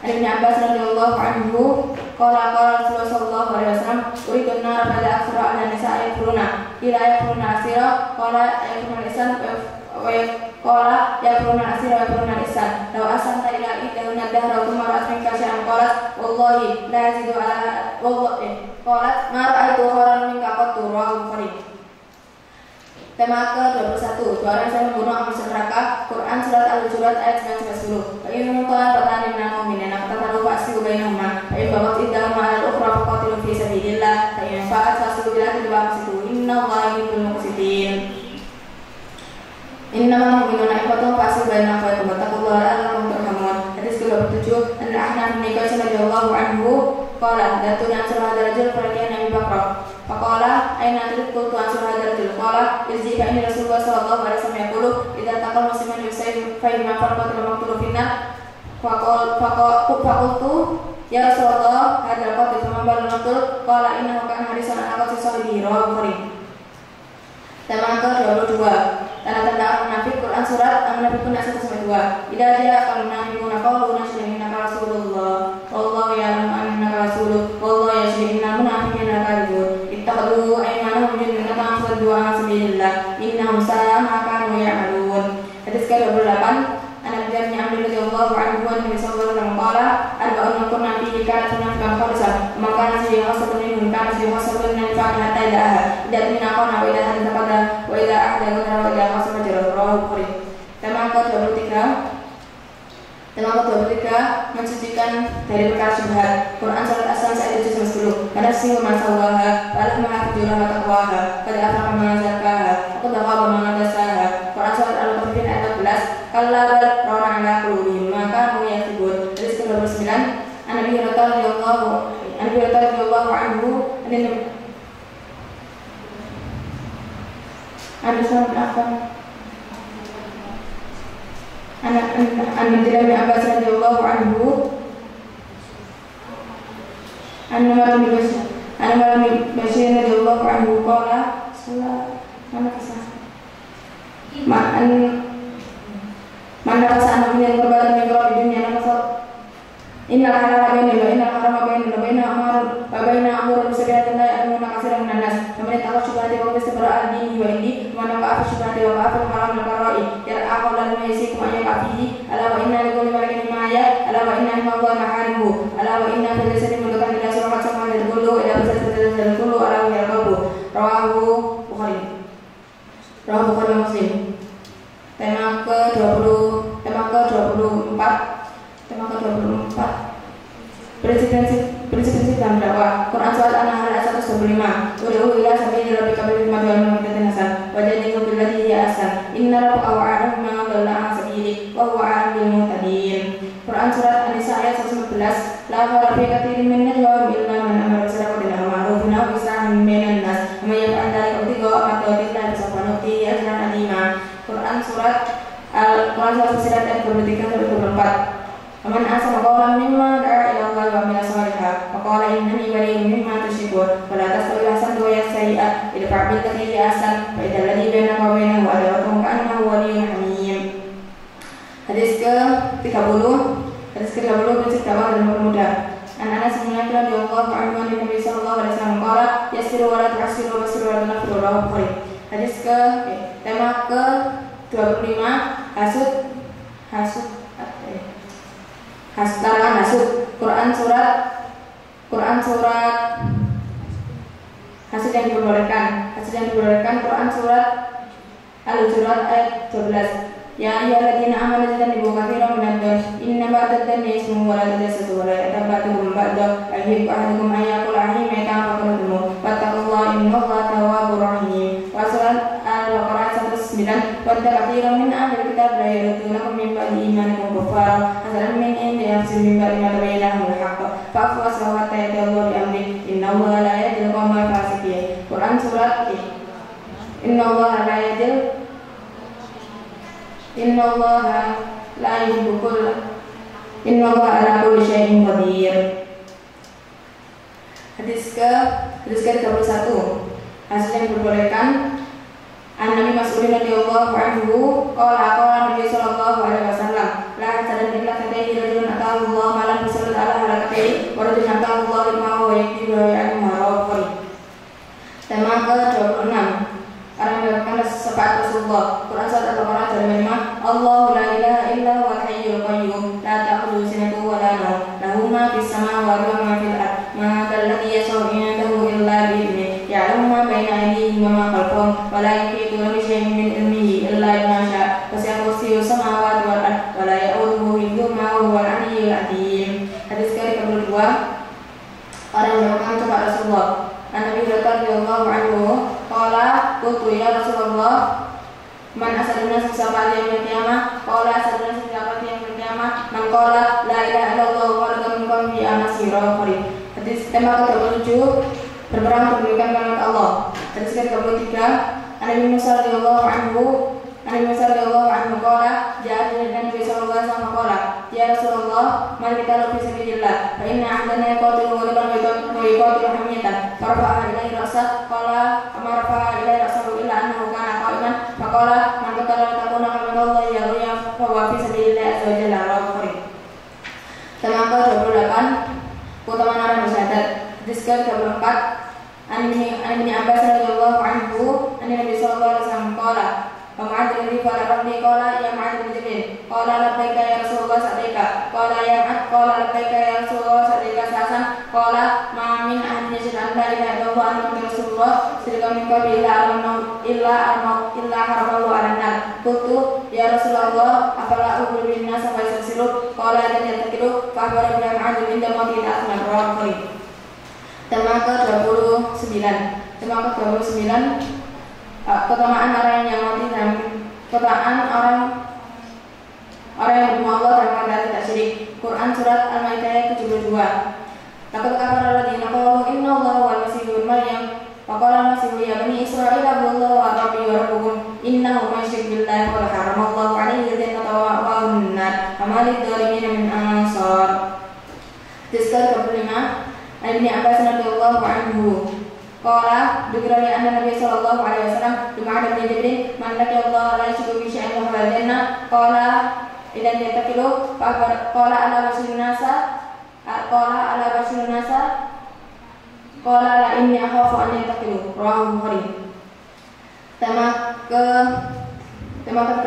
A: Ibnu Abbas radhiyallahu anhu qala Rasulullah sallallahu alaihi wasallam uridun nar pada aksara ahli nisa ayfuruna ila ayfuruna asira qala ayfuruna isan wa qala ayfuruna asira wa ayfuruna isan law asanta ila idahuna dahra thumma ra'atun kasyan qalat wallahi la yazidu ala wallahi qalat ma ra'aytu khairan minka qattu rawahu Bukhari. Tema ke-21. Dua orang yang membunuh manusia neraka. Quran surat Al-Hujurat ayat 9-10. Fa in muqalan batani minal mu'minina qatalu fa'aslihu bainahuma fa in baghat ihdahuma 'ala al-ukhra faqatilu fi sabilillah fa in fa'at faslu bil 'adli wa aqsitu innallaha yuhibbul muqsitin. Innamal mu'minuna ikhwatun fa'aslihu baina akhawaykum wattaqullaha la'allakum turhamun. Hadis ke-27. An-Ahnaf bin Qais radhiyallahu anhu qala datu ansur hadal rajul perhatian Nabi Bakr faqala aina tudku ansur hadal rajul qala irji fa inna Rasulullah sallallahu alaihi wasallam yaqulu idza taqal musliman yusayf fa inna farqatul maqtul finnar faqultu ya Rasulullah hadal qatil faman bal maqtul qala innahu kana harisan ala qatl sahibi rawahu Bukhari. Tema ke-22. Tanda-tanda munafik. Quran surat Al-Munafiqun ayat 1-2. Idza ja'al munafiquna qalu nashhadu innaka rasulullah wallahu ya'lamu annaka rasuluhu wallahu yashhadu innal munafiqina lakadzibun ittakhadhu aymanahum junnatan fasaddu an sabilillah innahum sa'a ma kanu ya'malun. Hadis ke-28. An Abi Amr radhiyallahu anhu wa Nabi sallallahu alaihi wasallam qala arba'un kunna fihi kanat munafiqan khalisan man kana fihi khasatun minhum kana fihi khasatun min fa'ala ta'ala idza minaqana wa idza haddatha wa idza ahdatha wa idza khasama jarra rawahu Bukhari. Tema ke-23. Tema ke-23 mensucikan dari perkara syubhat. Quran surat As-Sams ayat 7-10. Kana sihu ma sawaha wa alhamma fujura wa taqwaha qad aflaha man zakkaha wa qad khaba man dassaha. Quran surat Al-Mutaffifin ayat 14. Kalla bal rana ala qulubihim ma kanu yaktubun. Hadis ke-29. Nabi radhiyallahu anhu An-Nabi Abbas radhiyallahu anhu An-Nu'man bin Bashir radhiyallahu anhu qala Man nafasa an min al-qurban min qurbi dunya nafasa innal halala bainal wa innal harama bainal wa baina amrun sabiatin la ya'lamuna katsiran minan nas faman ittaqa syubhati wa istabara dinihi wa indi man waqa'a fi syubhati wa waqa'a fil haram al-qara'i yar'a qawlan ma yasikum an yaqafihi ala wa inna li kulli malakin ma'aya ala wa inna ma huwa maharimu ala wa inna fil jasadi mudghatan ila surahat sama yadkhulu ila jasadi yadkhulu ala wa yarqabu rawahu Bukhari wa Muslim. Tema ke-24. Prinsip-prinsip dalam dakwah. Quran surat An-Nahl ayat 125. Ud'u ila sabili rabbika bil hikmati wal mau'izatil hasanah wajadilhum billati hiya ahsan. Inna rabbaka a'lamu man dhalla 'an sabili wa huwa a'lamu bil muhtadin. Quran surat An-Nisa ayat 114. La khayra fi katsirin min najwahum illa man amara bi sadaqatin aw ma'rufin aw islahin bainan nas. Man yaf'al dzalika ibtigha'a marḍatillahi fasawfa nu'tihi ajran 'azima. Quran surat Al-Fussilat ayat 23-24. Faman ahsana qawlan mimman da'a ila Allah wa 'amila shalihan wa qala innani bari'un mimma tusyrikun wa la tastawi al-hasanatu wa as-sayyi'atu idfa' billati hiya ahsan fa idzal ladzi bainaka wa bainahu adawatun ka'annahu waliyyun hamim. Hadis ke-30. Hadis ke-30 prinsip dakwah dan mempermudah. Anak-anak semuanya radhiyallahu anhu Nabi sallallahu alaihi wasallam qala yassiru wa la tu'assiru wa bassiru wa la tunaffiru rawahu Bukhari. Hadis ke tema ke 25 larangan hasud. Quran surat hasud yang diperbolehkan. Quran surat Al-Hujurat ayat 12. Ya ayyuhalladzina amanu ijtanibu katsiran minadh-dhanni inna ba'dadh-dhanni ismun wa la tajassasu wa la yaghtab ba'dukum ba'dan ayyuhibbu ahadukum an ya'kula mimma fakuluhu wattaqullaha innallaha tawwabur rahim. Wa surat Al-Baqarah 109. Wa katsiran min ahlil kitab la yaruddunakum min ba'di imanikum kuffara hasadan min indi anfusihim min ba'di ma tabayyana lahumul haqq fa'fu wasfahu hatta ya'tiyallaha bi amrihi innallaha la yahdil qawmal fasiqin. Quran surat Innallaha la yahdil Innallaha la yuhibbul Innallaha ala kulli syai'in qadir. Hadis ke-31. Hasil yang diperbolehkan. An-Nabi Mas'ud radhiyallahu anhu qala Nabi sallallahu alaihi wasallam la hasadan illa kadai rajulun atahu Allah malam bisallat ala halaqati wa rajulun atahu Allah ilmahu wa yaktibu wa ya'lamu ma Tema ke-26. Orang yang melakukan syafaat Rasulullah. Quran surat Al-Baqarah ayat 5. Allahu la ilaha illa huwal hayyul qayyum la ta'khudhuhu sinatun wa la nawm lahu ma fis samawati wa ma fil ardh ma alladhi yashfa'u indahu illa bi idhnihi ya'lamu ma bayna aydihim wa ma khalfahum wa la yuhituna bi shay'in min ilmihi illa bima sha'a wasi'a kursiyyuhu samawati wal ardh wa la ya'uduhu hifdhuhuma wa huwal 'aliyyul 'azim. Hadis ke-32. Orang yang melakukan syafaat Rasulullah. An-Nabi radhiyallahu anhu qala qultu ya Rasulullah man asaduna sifat yaumil qiyamah qala asaduna sifat yaumil qiyamah man qala la ilaha illallah wa la ilaha illallah qarib. Hadis tema ke-27 berperang untuk memberikan kalimat Allah. Hadis ke-33 Nabi Musa radhiyallahu anhu qala ja'a Nabi sallallahu alaihi wasallam qala ya Rasulullah mal kita fi sabilillah fa inna 'abdana yaqatilu wa yuqatilu hamiyatan farfa'a ilaihi ra'sa qala amara fa'a ilaihi ra'sahu illa annahu kana qa'iman faqala man qatala takuna kalimatullah ya fa huwa fi sabilillah azza wa jalla al-qarib. Tema ke-28 keutamaan orang bersyahadat. Hadis ke-24 An Abbas radhiyallahu anhu Nabi sallallahu alaihi wasallam qala Mu'adz bin Jabal qala ya Mu'adz bin Jabal qala labbaika ya Rasulullah sadaika qala ya Mu'adz qala labbaika ya Rasulullah sadaika sasan qala ma min ahadin yashhadu an la ilaha illallah wa anna Rasulullah sadaqa min qabli illa haramallahu 'alan nar. Qultu ya Rasulullah afala ukhbiru bin nas fa yasilu qala la taqilu fa akhbara bi Mu'adz bin Jabal ila asman rawi. Tema ke-29. Keutamaan orang yang mati dalam keutamaan orang yang beriman Allah dan pada tidak syirik. Quran surat Al-Maidah ayat 72. Laqad kafara alladziina qalu innallaha wal masiihul maryam wa qala al-masiihu ya bani Israil Allahu wa rabbi wa rabbukum innahu man yushrik billahi faqad haramallahu 'alaihi al-jannata wa ma'wahu an-nar wa ma lidh-dhalimin min ansar. Hadis ke-25 Ibnu Abbas radhiyallahu anhu qala dzikra li anna Nabi sallallahu alaihi wasallam duma'an bin Jibril man laqiya Allah la yushriku bihi syai'an wa la jannah qala idan yataqilu fa qala ala rasulun nasa qala la inni akhafu an yataqilu rawahu Bukhari. Tema ke-30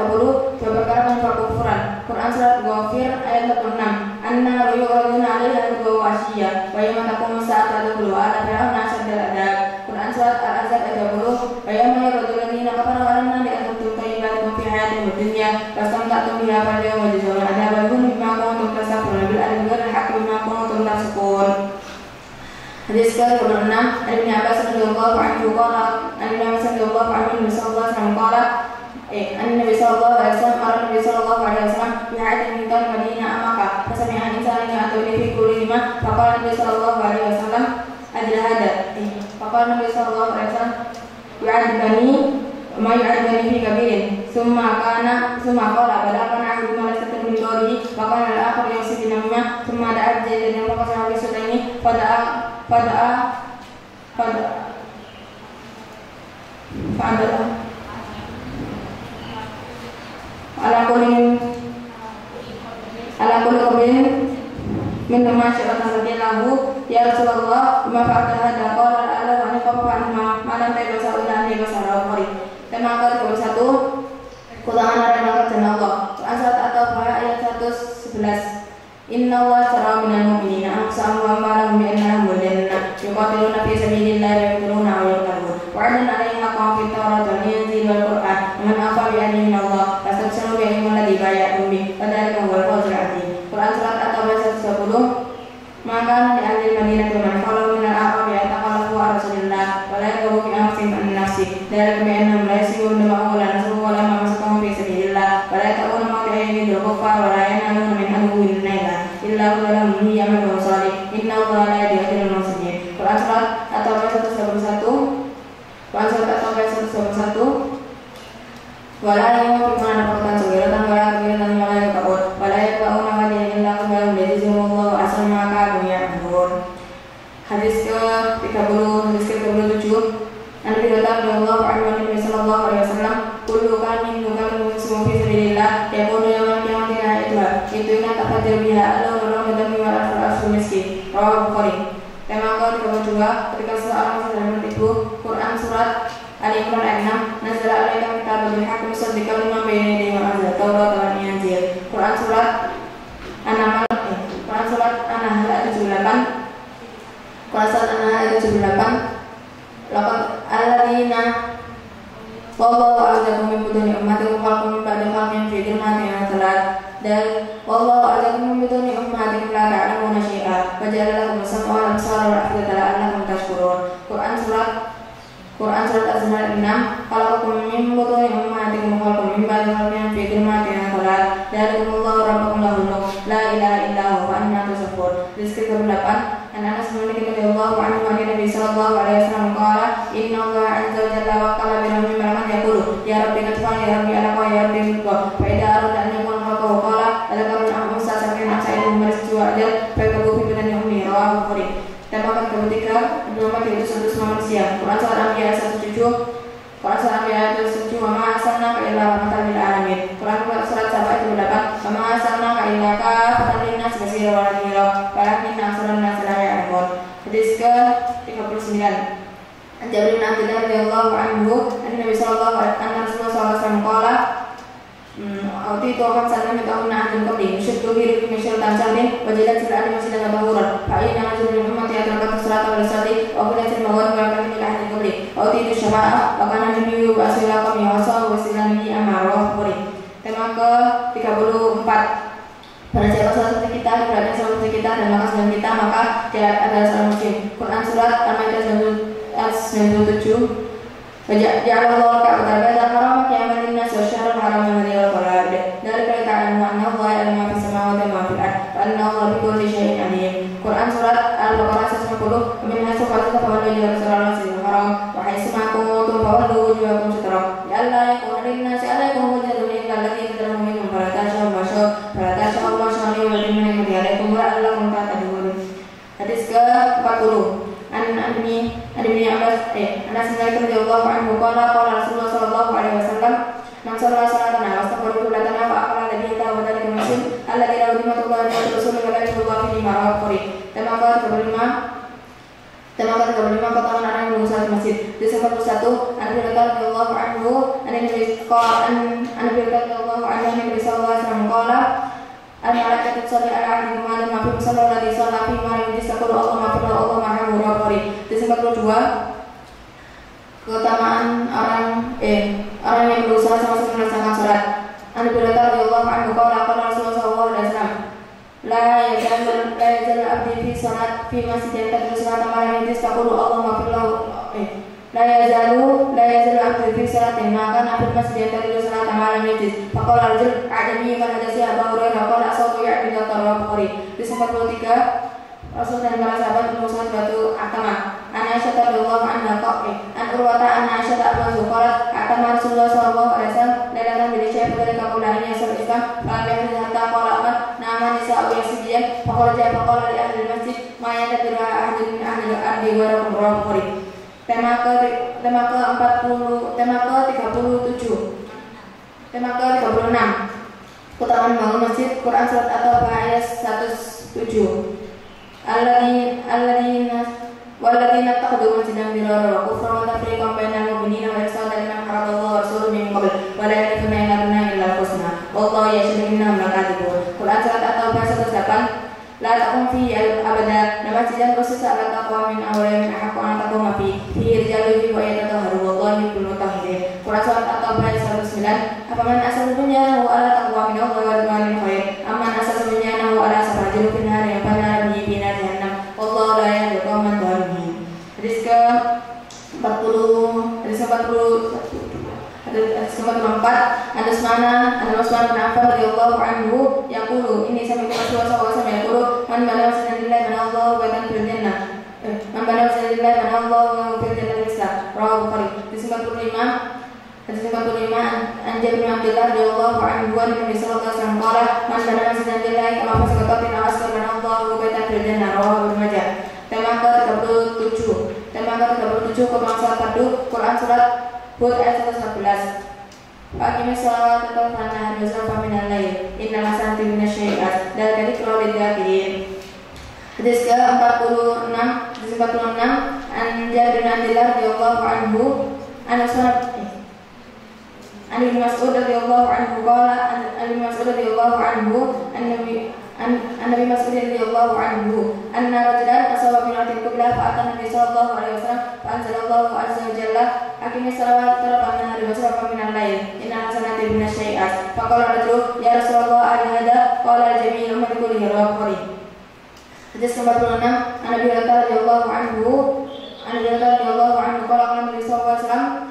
A: dua perkara penyebab kekufuran. Quran surat Ghafir ayat 46. Anna yu'raduna 'alaiha ghudwan wa 'ashiyyan wa yawma taqumu as-sa'atu adkhulu ala fir'auna ashaddal 'adab. Quran surat Al-Ahzab ayat 20. Wa yawma yu'radul ladzina kafaru 'alan nari antum tayyibatukum fi hayatikum dunya fastamta'tum biha fal yawma tujzauna 'adzabal huni bima kuntum tastakbiruna bil ardi bighairi haqqin bima kuntum tafsukun. Hadis ke-26 Ibnu Abbas radhiyallahu anhu qala Nabi sallallahu alaihi wasallam qala Nabi sallallahu alaihi wasallam fi haditsin min Madinah Makkah fasami'a insan ya'tu fi kulli lima faqala Nabi sallallahu alaihi wasallam faqala Nabi sallallahu alaihi wasallam yu'adibani fi kabirin summa qala bala kana ahadu ma laysa min dawrihi wa qala al-akhar yusibina mimma summa da'a jaydan wa qasama bi sulaini fada'a ala kulli qabrin min ma sya'a lahu ya Rasulullah ma fa'ala hada qala ala an yukhaffafa anhuma ma lam tayyib sa'ulan wa sarahuri. Tema ke-21 keutamaan orang yang dan Allah. Quran surat At-Taubah ayat 111. Inna Allah ashtara minal mu'minina anfusahum wa amwalahum bi anna lahumul jannah yuqatiluna fi sabilillahi wa yaqtuluna wa yuqtalun. Wa'adan 'alaihim haqqan fit Tawrati wal Injili wal Qur'an. Man afa bi ahdihi min Allah fastabshiru bi ayyikum alladhi bay'atum bi wa dzalika huwal fawzul 'adzim. Quran surat At-Taubah 110. Maka di ahli Madinah man qalu min al-a'rab yataqallabu ala Rasulillah wa la yaqumu bi anfusihim an nafsi dzalika bi annahum la yasibuna ma la nasru wa la masaqum fi sabilillah wa la ta'awunu ma bi'ayyin al-kuffar wa la yanaluna min aduwwin naila illa lahum ya'malu salih inna Allaha la yahdi al muslimin. Quran surat At-Taubah 121. Quran surat At-Taubah 121. Wala yunfiquna nafaqatan saghiratan wala kabiratan wala yaqul wala yaquluna hadiyan illa qawlan yajzumullahu asra ma kanu ya'malun. Hadis ke-30, hadis ke-37. Nabi sallallahu alaihi wasallam kullu kamin mukamin muslimin fi sabilillah yakunu yawmal qiyamati itu inna tafajjir biha Allah dami wa al-rasul miskin. Rawahu Bukhari. Tema ke-32 ketika seseorang sedang bertipu. Quran surat Ali Imran ayat 6. Nazala alaika kitabun bil haqqi musaddiqan lima bayna yadayhi wa anzala at-taurata wal injil. Quran surat An-Nahl ayat 78. Quran surat An-Nahl ayat 78. Laqad alladzina wallahu a'lamu min buduni ummatikum khalaqum min ba'di khalqin fi dhulmatin thalath. Dan wallahu a'lamu min buduni ummatikum la ta'lamuna syai'a wa ja'ala lakum as-sam'a wal absara wal af'idata la'allakum tashkurun. Quran surat Az-Zumar 6. Khalaqakum min butuni ummatikum khalaqakum min ba'di khalqin fi dhulmatin thalath. Dzalikumullahu rabbukum lahul mulk la ilaha illa huwa fa anna tusrafun. Rizki ke-8. Anas bin Malik radhiyallahu anhu an Nabi sallallahu alaihi wasallam qala inna Allah azza wa jalla wa qala bi rahmin man yaqulu ya rabbi katfa ya rabbi ala wa ya rabbi fa idza arada an yakuna khalaqahu qala alaqul amru sa'atin sa'idun marju ajal fa yaqubu fi badan ummi. Rawahu Bukhari. Tema ke-3 Muhammad itu satu manusia. Quran surat Al-Anbiya ayat 17. Quran surat Al-Anbiya ayat 17. Wa ma arsalnaka illa rahmatan lil alamin. Quran surat Saba ayat 8. Wa ma arsalnaka illa kafatan linnas basyira wa nadhira walakinna aktsaran nas la ya'lamun. Hadis ke-39. Jabir bin Abdullah radhiyallahu anhu Nabi sallallahu alaihi wasallam qala Auti itu akan sana minta guna anjing kebeli syukur diri misil tansalin wajilat sila masih dengan bahuran Fa'in yang hasil min umat yang terdapat serata bersati Wa'ulah silmawan wa'akan milik anjing kebeli Auti itu syafa'ah Wa'kanan jemiyu ba'asila kami wasal wasilan ini amarwah kuri. Tema ke-34. Pada siapa salah satu kita, berada salah satu kita dan maka salah kita maka dia adalah seorang muslim. Quran surat Al-Maidah 97. Ja'alallahu ka'batan haram qiyaman linnas wa syahrul haram alladhi farad. Dzalika ta'lamu anna Allaha ya'lamu ma fis samawati wa ma fil ardh wa anna Allaha bikulli syai'in 'alim. Quran surat Al-Baqarah 150. Min haitsu qala ta'ala ya rasulullah sallallahu haram wa haitsu ma kuntum fawallu wujuhakum syatran. Alla yakuna lin-nasi 'alaikum hujjatun illa alladhi qadara minkum fala tashaw ma sya'u wa liman ya'lamu la'allakum tahtadun. Hadis ke-40. Anas bin radhiyallahu anhu qala Rasulullah sallallahu alaihi wasallam man shalla salatana wa astaghfara qiblana fa aqala alladhi ta'awwada lil muslim alladhi lahu dimatullahi wa rasuluhu wa la yusallu fi maraqi. Tema ke-35 potongan orang yang berusaha di masjid. Di 41 Nabi radhiyallahu anhu Nabi sallallahu alaihi wasallam qala al-malaikatu tusalli ala ahadikum ma lam yakun sallallahu alaihi wasallam fi ma yastaqulu Allah ma'ahu rabbi. Di 42 keutamaan orang yang berusaha sama-sama melaksanakan salat. Nabi radhiyallahu anhu qala Rasulullah sallallahu alaihi wasallam la yazal abdi fi salat fi masjidin tad'u salata ma lam yastaqulu Allah ma'ahu La yazalu abdu fi salatin maka nafil masjid tad'u salata ma lam yajid. Faqala rajul a'dami man hadasi Abu Hurairah qala asawtu ya'budu Allah Bukhari. Di 43 Rasul dan para sahabat berusaha batu akama. Aisyah radhiyallahu anha an Urwata an Aisyah Abu Zuhra akama Rasulullah sallallahu alaihi wasallam dalam bila syekh dari kaulanya asal Islam pada hatta qala amat nama nisa yasidiyan faqala li ahli masjid ma yadru ahadun min ahli al-ardi wa Bukhari. Tema ke-37. Tema ke-36. Keutamaan bangun masjid. Quran surat At-Taubah ayat 107. Alladzina والذين اتخذوا مسجدا ضرارا وكفرا وتفريقا بين المؤمنين وإرصادا لمن حرم الله ورسوله من قبل ولا يحلفون إن أردنا إلا الحسنى والله يشهد إنهم لكاذبون. Quran surat At-Taubah 108. La taqum fihi abada masjidan khususan ala taqwa min awliya min ahaqqu an taquma fihi rijalun wa yatatahharu wallahu yuhibbul mutahhirin. Quran surat At-Taubah 109. Afaman asal dunya wa ala taqwa min Allah wa ridwanin khair amman asal dunya wa ala sarajul fin hari yang pada nabi bina jahannam wallahu la yahdi qauman dhalimin. Hadis ke 40, hadis ke 44. Ada Utsman bin Affan radhiyallahu anhu yaqulu inni sami'tu Rasulullah sallallahu alaihi wasallam yaqulu man bana masjidan lillahi bana Allahu baitan fil jannah man bana masjidan lillahi bana Allahu fil jannah Islam. Rawahu Bukhari. Hadis 45 an Jabir bin Abdullah radhiyallahu anhu an Nabi sallallahu alaihi wasallam qala man bana masjidan lillahi kama fasaqatin awaskar bana Allahu baitan fil jannah. Rawahu Ibnu Majah. Tema ke-37 Quran surat Fardu. Quran surat Hud ayat 114. Aqimi sholata tarfa'na wa minal lail innal hasanati minasy-syi'at dan dari keluar dari hadis ke-46 an Jabir bin Abdullah radhiyallahu anhu an Ibnu Mas'ud radhiyallahu anhu qala an Mas'ud radhiyallahu anhu Nabi Mas'ud radhiyallahu anhu anna rajulan asaba min al-qiblah fa atan Nabi sallallahu alaihi wasallam fa anzalallahu azza wa jalla aqimi sholata tarfa'na wa minal lail innal hasanati minasy-syi'at faqala rajul ya Rasulullah ali hada qala jami'u ummati kullihi. Rawahu Bukhari. Hadis ke-46 an Abi Hurairah radhiyallahu anhu qala qala Nabi sallallahu alaihi wasallam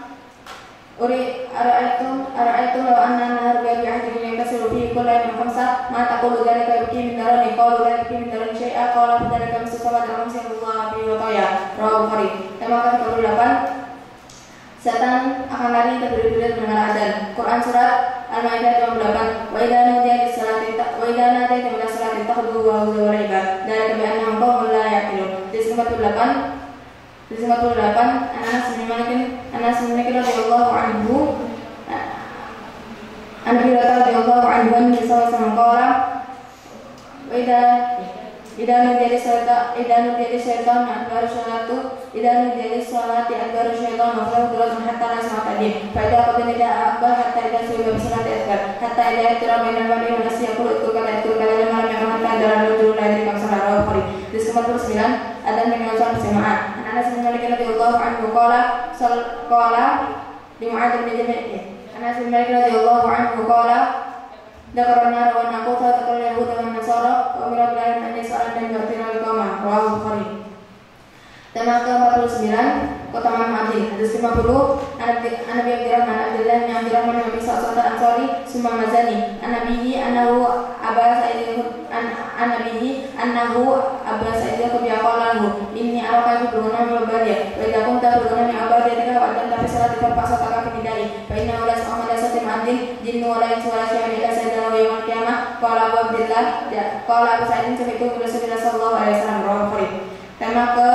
A: ara'aytum law anna nahar bi ahadin yankasiru fi kulli yawmin khamsa ma taqulu dhalika yabki min darani qalu la yabki min darani syai'a qala fadhalika mustaqbal Allah bi wataya. Rawahu Bukhari. Tema ke-38 setan akan lari terbirit-birit mendengar azan. Quran surat Al-Maidah 28. Wa idza nudiya lis-salati wa idza nadaytum ila-salati takhudhu wa huwa la'iba dzalika bi annahum qaumun la ya'qilun. Hadis 48 Anas bin Malik radhiyallahu anhu an Abi Hurairah radhiyallahu anhu an Nabi sallallahu alaihi wasallam qala wa idza nudiya lis-salati adbaru syaitan wa fala hatta la sa'atadin fa idza qadina akbar hatta idza subiha bisalati akbar hatta idza yatira bainal mar'i wa nasi yaqulu kala lamma hatta daral rajul la yadri kam saharu Bukhari. Hadis 49 adzan dengan salat jamaah. Anas bin Malik radhiyallahu anhu qala li Mu'adz bin Jabal. Anas bin Malik radhiyallahu anhu qala dzakarna wa naqulu taqul yahud wa nasara wa umira bil an yas'al dan yu'tina al-qawma. Rawahu Bukhari. Tema ke-49 Keutamaan Ma'adil. Hadis 50 Nabi Abdurrahman Nabi sallallahu alaihi wasallam summa mazani Nabihi annahu Aba Sa'id qala lahu inni araka tuduna min al-badiyah wa idza kunta tuduna min al-badiyah wa anta fi salati fa'asataka fi nidai fa inna la sa'ama la sa'ati ma'adil jinnu wa la yansu wa la syai'un illa sayyidina wa yawmal qiyamah qala Abu Abdillah qala Abu Sa'id sami'tu Rasulullah sallallahu alaihi wasallam. Rawahu Bukhari. Tema ke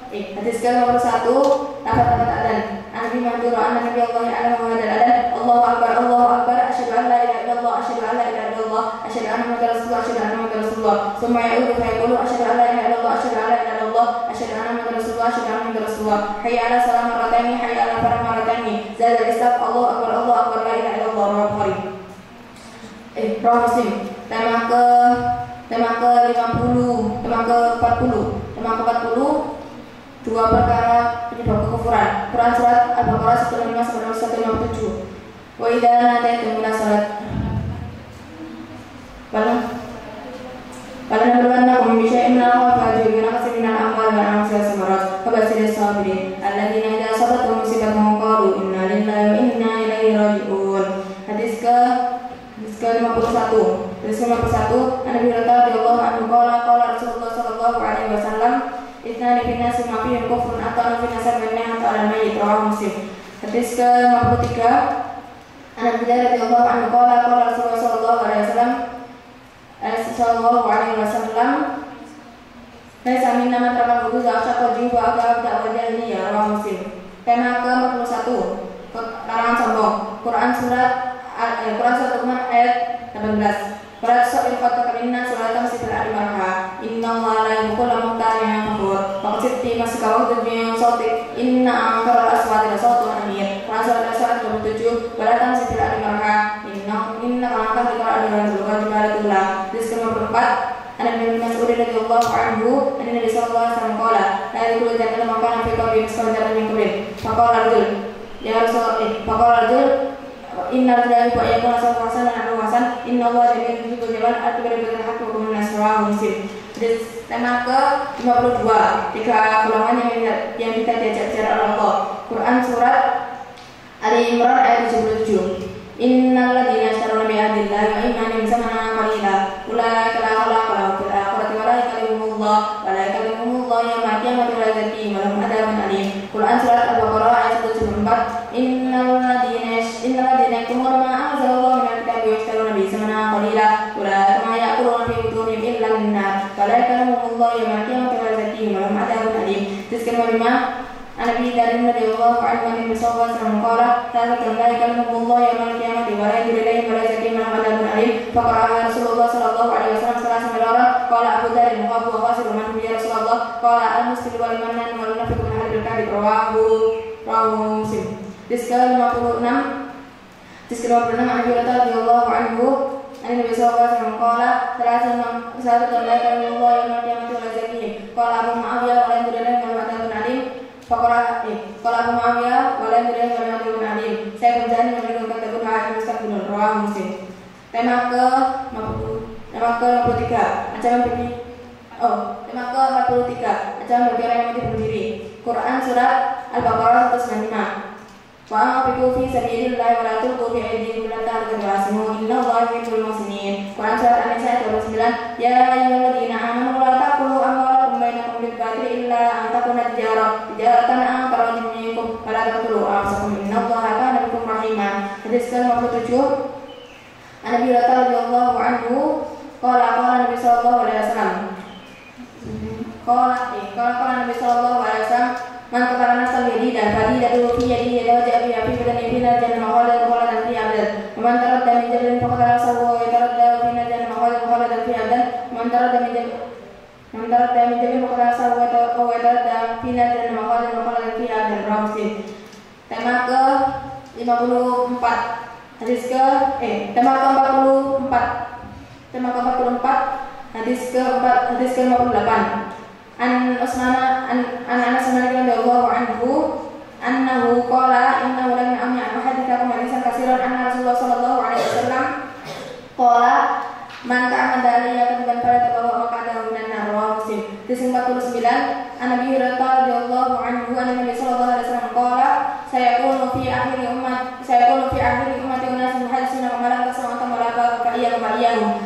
A: hadis ke-1 lafaz adzan. Nabi Muhammad Nabi Allah alaihi wa sallam Allahu akbar asyhadu an la ilaha illallah asyhadu anna Muhammadar Rasulullah summa ya'udu fa yaqulu asyhadu an la ilaha illallah asyhadu anna Muhammadar Rasulullah hayya 'ala salam marrataini hayya 'ala falah marrataini zada al-islam Allahu akbar la ilaha illallah. Rawahu Bukhari. Rawahu Muslim. Tema ke-40 dua perkara penyebab kekufuran. Quran surat Al-Baqarah 105-157. Wa idza nadaytum ila salat Bala nabluwannakum bi syai'in min al-khawfi wa naqsin min al-amwali wal anfusi was-samarat wa bashshir as-sabirin alladziina idza asabatuhum musibatun qalu inna lillahi wa inna ilaihi raji'un. Hadis ke-51 Nabi radhiyallahu anhu qala Rasulullah sallallahu alaihi wasallam itnani fin nasi ma fihim kufrun atana fi nasab min hatta al-mayyit. Rawahu Muslim. Hadis ke-53 Nabi radhiyallahu anhu qala Rasulullah sallallahu alaihi wasallam laisa minna man taraka wudu wa jiwa agab dakwajahnya. Rawahu Muslim. Tema ke-41 larangan sombong. Quran surat Luqman ayat 18. Para sa'il fataka minna suratan sifil al-marha innallaha la yuhibbul mukhtalin fakhur. Faqad sifti masukau tujuh sotik inna angkara aswati sotu hamir rasa dasar 27 balatan sifil adi marha inna kalangkah dikala adalah dulu jumlah itulah diskon 44 Anak Nabi Mas'ud radhiyallahu anhu anna Nabi sallallahu alaihi wasallam qala la yaqulu jangan makan fi qabri misal jalan min qabri faqala rajul ya rasul faqala rajul inna lillahi wa inna ilaihi raji'un hasan inna Allah jamil yuhibbul jamal at-tabarru bil haqq wa bil nasra muslim. Tema ke-52 tiga golongan yang kita diajak bicara oleh Allah. Quran surat Ali Imran ayat 77. Innal ladzina ishtaraw bi ahdillahi wa imanihim samanan qalila ulaika la khalaqa lahum fil akhirati wa la yukallimuhumullah wa la yukallimuhumullah yaumal qiyamati wa la yuzakkihim wa lahum adzabun alim. Quran surat Al-Baqarah ayat 174. Innal ladzina yaktumuna ma anzalallahu minal kitabi wa yashtaruna bihi samanan qalila ulaika ma ya'kuluna fi butunihim illa an-nar wa la yukallimuhumullah yaumal qiyamati wa la yuzakkihim wa lahum adzabun alim. Disebutkan Nabi dari radhiyallahu anhu Nabi sallallahu alaihi wasallam qala ta'ala la yakallamullahu yawmal qiyamati wa la yudrihi wa la yazkihi man adzabun alim faqala Rasulullah sallallahu alaihi wasallam sallallahu alaihi qala Abu Dzar wa Abu Qasim man ya Rasulullah qala al-muslimu wal manan wal nafiqu min hadil kadhib rawahu Muslim. Diskal 56 Nabi radhiyallahu anhu Nabi sallallahu alaihi wasallam qala salatu la yakallamullahu yawmal qiyamati wa la yazkihi qala Abu Muawiyah wa la yudrihi man adzabun alim Fakora kalau Abu Muawiyah wala yudrihi wa ladun alim. Saya berjanji memberikan kata Hakim Mustaqbilun rawahu Muslim. Tema ke-53 ancaman bagi tema ke-43 ancaman bagi orang yang mati bunuh diri. Quran surat Al-Baqarah 195. Wa anfiqu fi sabilillahi wa la tulqu bi aydikum ila tahlukati wa ahsinu innallaha yuhibbul muhsinin. Quran surat An-Nisa ayat 29. Ya ayyuhalladzina amanu la taqulu amwalakum bainakum bil batili illa an takuna tijaratan an taradun minkum wa la taqtulu anfusakum innallaha kana bikum rahima. Hadis ke-57 Nabi radhiyallahu anhu qala Nabi sallallahu alaihi wasallam qala Nabi sallallahu alaihi wasallam man qatala nafsan bi yadihi fadiyatu fi yadihi wa ja'a fi badanihi ila jannah khaladan fi abad wa man taradda min jabalin faqatala nafsahu wa taradda fi jannah khaladan fi abad man taradda min jabalin faqatala nafsahu wa taradda fi jannah khaladan fi abad Muslim. Tema ke-54 hadis tema ke-44 hadis ke-58 An Anas radhiyallahu anhu annahu qala innahu lam ya'mi ahadithakum hadisan katsiran anna Rasulullah sallallahu alaihi wasallam qala man ta'amada alayya kadiban fala tabawa maqadahu minan nar rawahu Muslim. Hadis 49 An Nabi radhiyallahu anhu anna Nabi sallallahu alaihi wasallam qala sayakunu fi akhir ummati unasun hadisuna kama la tasma'u tamala ka iyyahum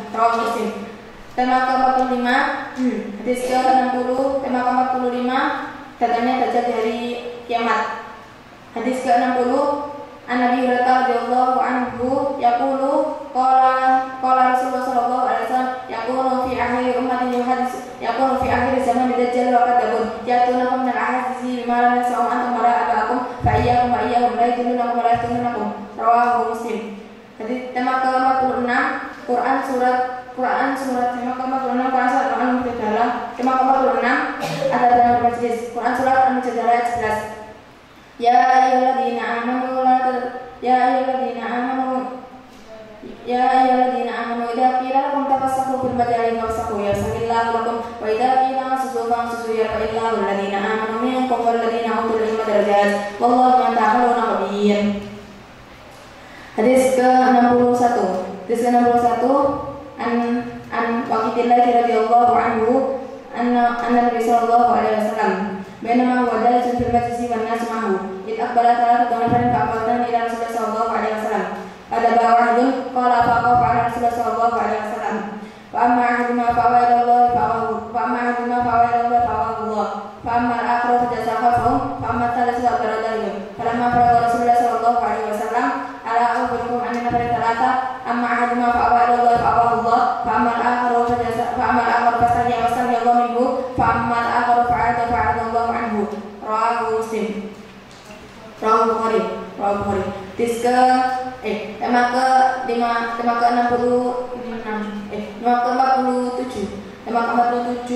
A: rawahu Muslim. Tema ke-45 hadis ke-60 tema ke-45 datangnya dajjal dari kiamat. Hadis ke-60 An-Nabi radhiyallahu anhu yaqulu qala Rasulullah sallallahu alaihi wasallam yaqulu fi akhir ummati yaqulu fi akhir zaman dajjal wa kadabun ya'tunakum min al-ahadisi bima lam yasma'u antum wala aba'akum fa iyyakum la yatununakum wa la yatununakum rawahu Muslim. Hadis tema ke-46 Quran surat tema ke-46 Quran surat Al-Mujadalah tema ke-46 ada dalam majlis Quran surat Al-Mujadalah ayat 11. Ya ayyuhalladzina amanu idza qila lakum tafassahu fil majali fafassahu yafsahillahu lakum wa idza qila ansusu fansusu yarfa'illahu alladzina amanu minkum walladzina utul ilma darajat wallahu bima ta'maluna khabir. Hadis ke-61 an Waqidillah radhiyallahu anhu anna Nabi sallallahu alaihi wasallam bainama huwa jalisun fil majlisi wan nas ma'ahu id aqbala thalathatu nafarin fa'aqbalna ila Rasulullah sallallahu alaihi wasallam ada ba'dun qala faqafa ala Rasulullah sallallahu alaihi wasallam fa amma ahaduma fa'awa ila Allah fa amma Allah fa amma al-akharu fajasa khafahum fa amma thalithu abradahum falamma faraga Rasulullah sallallahu alaihi wasallam ala akhbirkum anna nafarin thalatha amma ahaduma fa'awa ila Allah fa amma al-akharu fastahiya Allah minhu fa amma al-akharu fa'ada Allah anhu rawahu Muslim rawahu Bukhari. Tema ke-47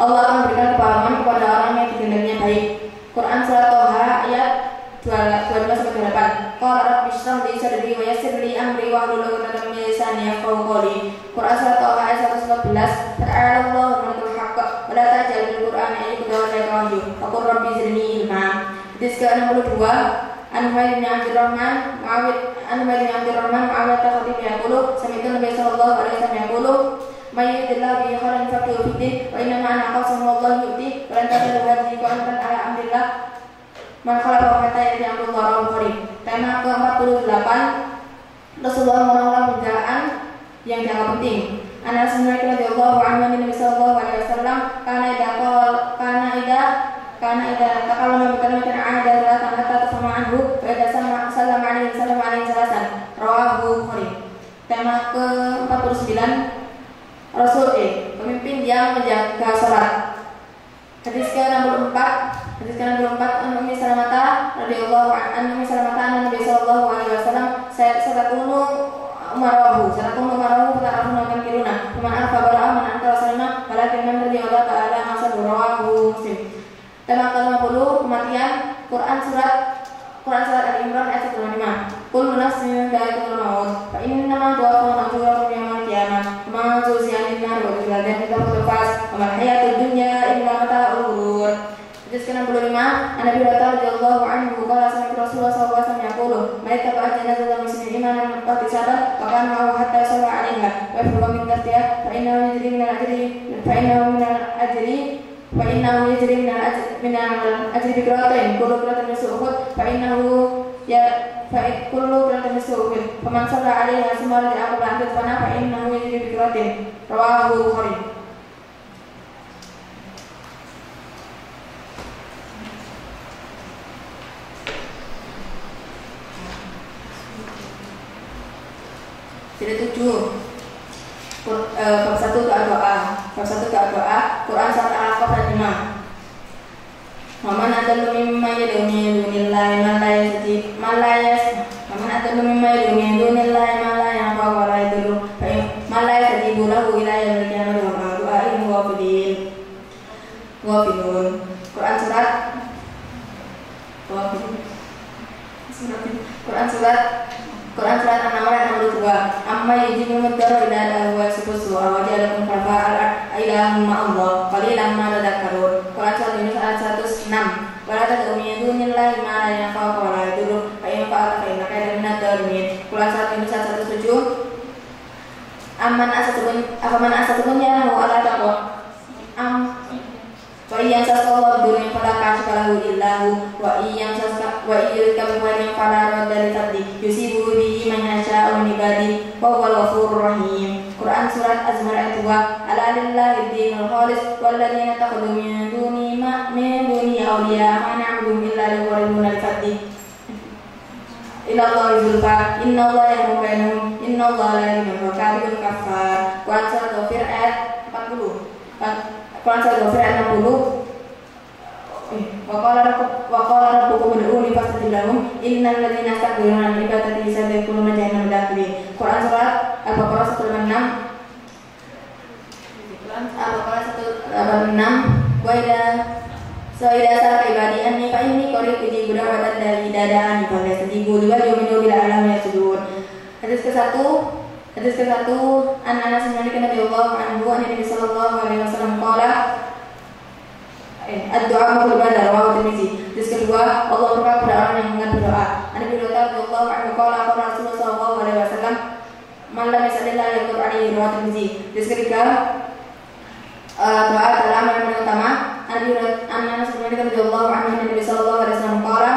A: Allah akan memberikan kepahaman kepada orang yang dikehendakinya baik. Quran surat Toha ayat 22-28. Qala rabbi shrah li sadri wa yassir li amri wahlul 'uqdatam min lisani yafqahu qawli. Quran surat Toha ayat 114. Ta'ala Allahu al-malikul haqq wa la ta'jal bil Qur'ani ayyuka wa la tawajju. Qul rabbi zidni ilma. Hadis ke-62. An Humayd bin Abdurrahman Muawiyah Khatib yaqulu sami'tu Nabi sallallahu alaihi wasallam yaqulu may yuridillahu bihi khairan yufaqihuhu fid din wa inna ma'ana qasamu wallahu yu'ti wa lan tadillu hadhihi Qur'an ala amrillah man khalaqa wa hatta ya'ti amrullah al-Bukhari. Tema ke-48 Rasulullah mengulang perbicaraan yang dianggap penting. Anas bin Malik radhiyallahu anhu Nabi sallallahu alaihi wasallam kana ida takallama bi kalimatin ahada la tanata tafama anhu wa ida sallama alaihi salasan rawahu Bukhari. Tema ke-49 pemimpin yang menjaga salat. Hadis ke-64 an Ummi Salamah radhiyallahu anha Nabi sallallahu alaihi wasallam satakunu umarahu ta'arufuna kiruna man arfa bara'a man antara salama walakin man radhiyallahu ta'ala masal rawahu Muslim. Tema ke-50 kematian. Quran surat Al-Imran ayat 105. Kullu nafsin dha'iqatul maut fa innama tuwaffawna ujurakum yawmal qiyamah man zuhziha 'anil nar wa udkhila jannata faqad faz wa mal hayatud dunya illa mata'ul ghurur. Hadis ke-65 Nabi radhiyallahu anhu qala sami'tu Rasulullah sallallahu alaihi wasallam yaqulu man ittaba'a janazatan muslimin imanan wa ihtisaban wa kana ma'ahu hatta shalla 'alaiha wa yafrugu min daftiha fa innahu yajri min al-ajri biqiratain kullu qiratin mislu Uhud fa kullu qiratin mislu Uhud faman shalla 'alaiha summa radi'a qabla an tudfana fa innahu yajri biqiratin rawahu Bukhari. Jadi 7 bab 1 doa. Quran surat Al-Aqaf ayat 5. Wa man adallu mimman yad'u min dunillahi ma la yanfa'u wa la yadurru ma la yastajibu lahu ila yaumil qiyamati wa ma du'a'ihim ghafilun. Quran surat An-Naml ayat 62. Amma yajibu muddarra ila lahu wa yasbusu wa ja'alakum khalafa ilahum ma'allah qalilan ma tadhakkarun. Quran surat Yunus ayat 106. Wa la tad'u min dunillahi ma la yanfa'uka wa la yadurruka fa in fa'alta fa innaka minadh dhalimin. Quran surat Yunus ayat 107. Afaman asatun ya lahu ala taqwa wa iyyan sasqallahu bidurin fala kashifa lahu illahu wa iyyan yuridka bikhairin fala radda li fadli yusibu bihi man yasha'u min ibadihi wa huwal ghafurur rahim. Quran surat Az-Zumar ayat 2. Ala lillahi ad-dinul khalis wal ladzina takhadhu min duni awliya ma na'buduhum illa liyuqarribuna li fadli ila Allahi zulfa innallaha yahkumu bainahum innallaha la yahdi man kadhibun kafar. Quran surat Ghafir ayat 40. Quran surat Ghafir ayat 60. Wa qala rabbukum ud'uni fastajib lahum innal ladzina yastakbiruna an ibadati sayadkhuluna jahannama dakhilin. Quran surat Al-Baqarah 186. Wa idza sa'ala ibadi anni fa inni qarib ujibu da'watad da'i idza da'ani falyastajibu li wa yu'minu bil alam yasudun. Hadis ke-1 An Anas bin Malik radhiyallahu anhu Nabi sallallahu alaihi wasallam qala ad-du'a maqbul badar wa Tirmizi. Hadis kedua Allah berkata kepada orang yang mendengar berdoa. Nabi radhiyallahu anhu qala Rasulullah sallallahu alaihi wasallam man lam yasallillah yaqul alaihi wa Tirmizi. Hadis ketiga doa adalah amal yang utama. An Anas bin Malik radhiyallahu anhu Nabi sallallahu alaihi wasallam qala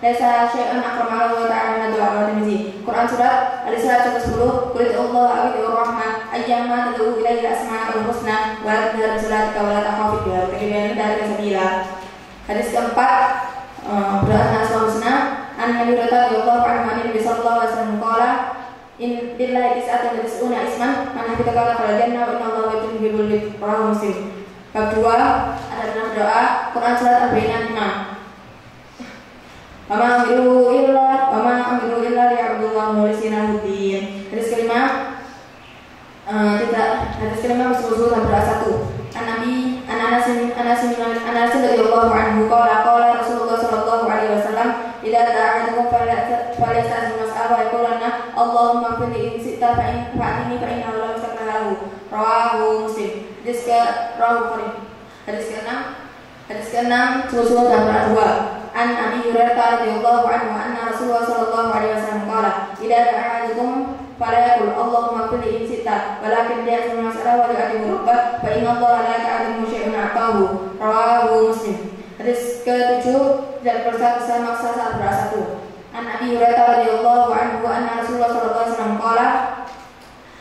A: laisa syai'un akrama Allah ta'ala min doa wa Tirmizi. Quran surat Al-Isra 110. Qul Allah a'udzu birrahman ayyamma tad'u ilaihi al-asma'ul husna wa la tadhar salatika wa la takhafu biha wa tabi'an dalika sabila. Hadis keempat doa asmaul husna. An Nabi radhiyallahu anhu Nabi sallallahu alaihi wasallam qala in billahi tis'atun wa tis'una isman man hafizaha fala janna wa inna Allaha yuhibbul muttaqin. Muslim. Bab 2 adalah doa. Quran surat Al-Baqarah 5. Wa ma amiru illa liya'budullaha mukhlishina lahu-d-din. Hadis kelima musuh-musuh berdoa 1. An Anas falyasta'zin mas'al wa yaqulanna Allahumma ighfir li in syi'ta fa'inni fa'innahu la mustaqbala lahu. Rawahu Muslim. Hadis ke-6 susul dan dua. An Abi Hurairah radhiyallahu anhu anna Rasulullah sallallahu alaihi wasallam qala idza ahadukum fala yaqul Allahumma ighfir li in syi'ta walakin liya'zim mas'al wa yu'adhibu rabbah fa inna Allah la ya'lamu syai'un a'tahu. Rawahu Muslim. Hadis ke-7 dari persaksian maksa saat bersatu. An Abi Hurairah radhiyallahu anhu anna Rasulullah sallallahu alaihi wasallam qala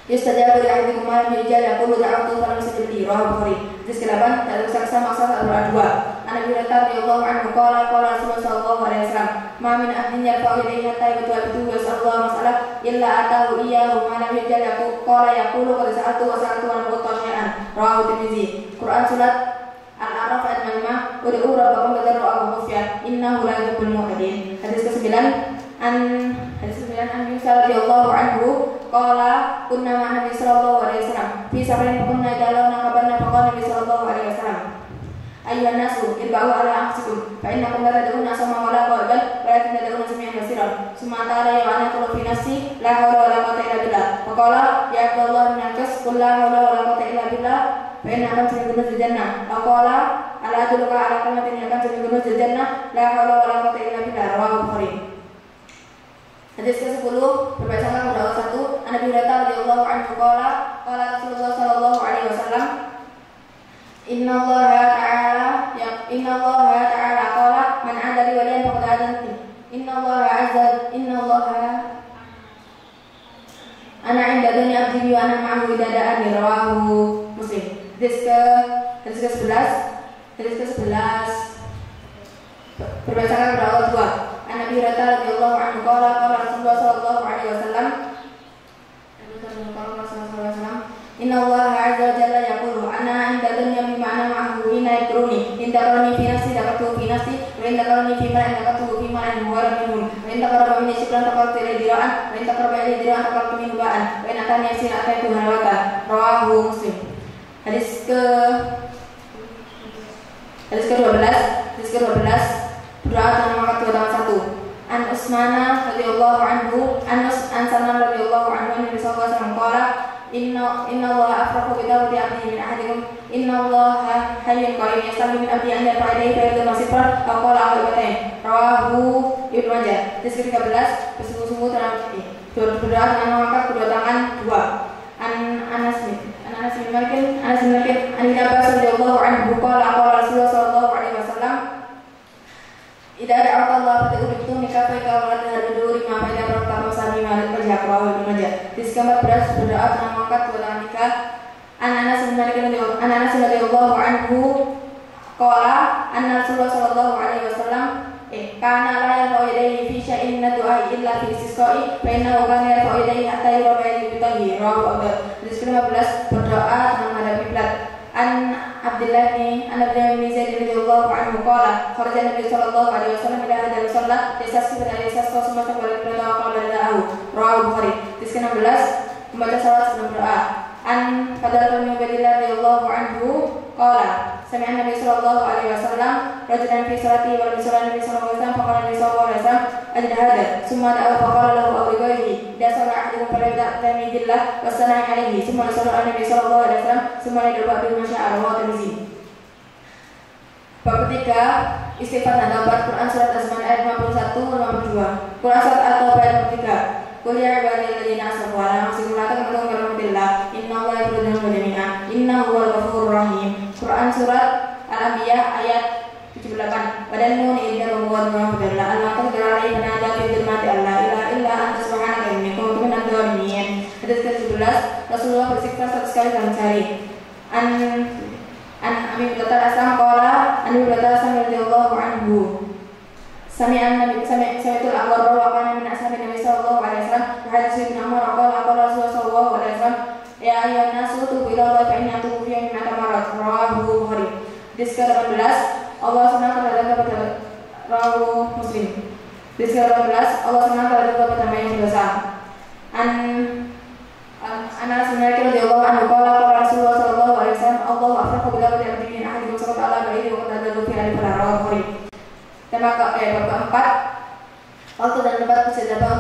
A: yustajabu li ahadikum ma lam yujal yaqulu da'awtu falam yustajab li. Rawahu Bukhari. Hadis ke-8 dari persaksian maksa saat berdua. An Abi Hurairah radhiyallahu anhu qala Rasulullah sallallahu alaihi wasallam ma min ahadin yarfa'u yadayhi hatta yabtu wa yas'alullaha mas'alah illa atahu iyyahu ma lam yujal yaqulu qad sa'altu wa sa'altu wa lam uta syai'an. Rawahu Tirmidzi. Quran surat Al-A'raf ayat 5, ud'u rabbakum tadarru'an wa khufyah innahu la yuhibbul mu'tadin. Hadis ke-9 an Musa radhiyallahu anhu qala kunna ma'a Nabi sallallahu alaihi wasallam fi safarin kunna jalana qabanna faqala Nabi sallallahu alaihi wasallam ayyuhan nasu irba'u ala anfusikum fa innakum la tad'una sama wa la qalban walakin tad'una sami'an basiran summa ta'ala ya ana qulu fi nafsi la hawla wa la quwwata illa billah faqala ya Abdullah bin Akas qul la hawla wa la quwwata illa billah fa inna akan sami gunuz jannah faqala ala adulluka ala kalimatin akan sami gunuz jannah la hawla wa la quwwata illa billah. Rawahu Bukhari. Hadis ke-10 berbasarkan doa 1 An Abi Hurairah radhiyallahu anhu qala Rasulullah sallallahu alaihi wasallam Inna Allah ta'ala qala man 'adali waliyan faqad 'adantu. Inna Allah ana 'inda dhanni 'abdi wa ana ma'ahu idza da'ani. Rawahu Muslim. Hadis ke-11 berbasarkan doa 2 An Abi Hurairah radhiyallahu anhu qala Rasulullah sallallahu alaihi wasallam Inna Allah 'azza wa jalla yaqulu ana 'inda dhanni bima ana ma'ahu hina yakruni in takarani fi nafsi takartu fi nafsi wa in takarani fi ma takartu fi ma huwa minhu wa in takaraba min syukran takartu ila dira'an wa in takaraba ila dira'an takartu min ba'an wa in atani yasin ataitu halawata. Rawahu Muslim. Hadis ke-12 doa nomor 21 An Utsman radhiyallahu anhu an Salman radhiyallahu anhu Nabi sallallahu alaihi wasallam qala inna Allah afrahu bi tawbati 'abdihi min ahadikum inna Allah hayyun qayyum yastahi min 'abdi an yarfa'a yadayhi fa yadhum sifran aw qala al-batain. Rawahu Ibnu Majah. Hadis ke-13 bersungguh-sungguh dalam berdoa dengan mengangkat kedua tangan dua. An Anas bin Malik an Abbas radhiyallahu anhu qala Rasulullah sallallahu alaihi wasallam idza da'awta Allah fad'uhu kafaika wa la tad'u ma fa idza rafa'ta sami ma rajak. Rawahu Ibnu Majah. Hadis ke-14 berdoa dengan mengangkat kedua tangan nikah. An Anas radhiyallahu anhu qala anna Rasulullah sallallahu alaihi wasallam kana la yarfa'u yadayhi fi syai'in min du'a illa fi istisqa'i fa innahu kana yarfa'u yadayhi hatta yurfa yadayhi. Rawahu Abu Dawud. Hadis ke-15 berdoa dengan menghadap kiblat. An Abdullah bin Zaid radhiyallahu anhu qala kharaja Nabi sallallahu alaihi wasallam ila hadal salat yastasqi semua kepada kita wa qala lahu. Rawahu Bukhari. Hadis ke-16 membaca salat sebelum berdoa. An Fadl bin Ubaidillah radhiyallahu anhu qala sami'a Nabi sallallahu alaihi wasallam rajulan fi salati wa Nabi sallallahu alaihi wasallam faqala Nabi sallallahu alaihi wasallam ajhada summa da'a faqala lahu aw ghayrihi idza salla ahadukum fala ya'tamidillah wa sana'a alaihi summa salla Nabi sallallahu alaihi wasallam summa yad'u bi masya'a. Rawahu Tirmidzi. Bab ketiga istighfar dan taubat. Quran surat Az-Zumar ayat 51 52. Quran surat At-Taubah ayat 3. Qul ya ibadiyalladzina asrafu ala anfusihim la taqnatu min rahmatillah innallaha yaghfiru dzunuba jami'an innahu huwal ghafurur rahim. Quran surat Al-Anbiya ayat 78. Wa nun idza huwa rahmatullah Allah taqdara alaihi nada fi dhulmati alla ilaha illa anta subhanaka inni kuntu minadh dhalimin. Hadis ke-11 Rasulullah beristighfar 100 kali dalam sehari. An Abi Hurairah radhiyallahu anhu Sami'atul Aqwar wa kana min ashabi Nabi sallallahu alaihi wasallam wa hadis Ibnu Umar qala Rasulullah sallallahu alaihi wasallam ya ayyuhan nasu tubu ila Allah fa inni atubu fihi min al-marat. Rawahu Bukhari. Hadis ke-18 Allah Subhanahu wa taala kepada Rawahu Muslim. Hadis ke-18 Allah Subhanahu wa taala kepada yang berdosa. Anas bin Malik radhiyallahu anhu qala Rasulullah sallallahu alaihi wasallam Allahu afrahu bi dawati abdihi ahadikum sallallahu alaihi wa sallam fi al-Rawahu Bukhari. Tema keempat waktu dan tempat istighfar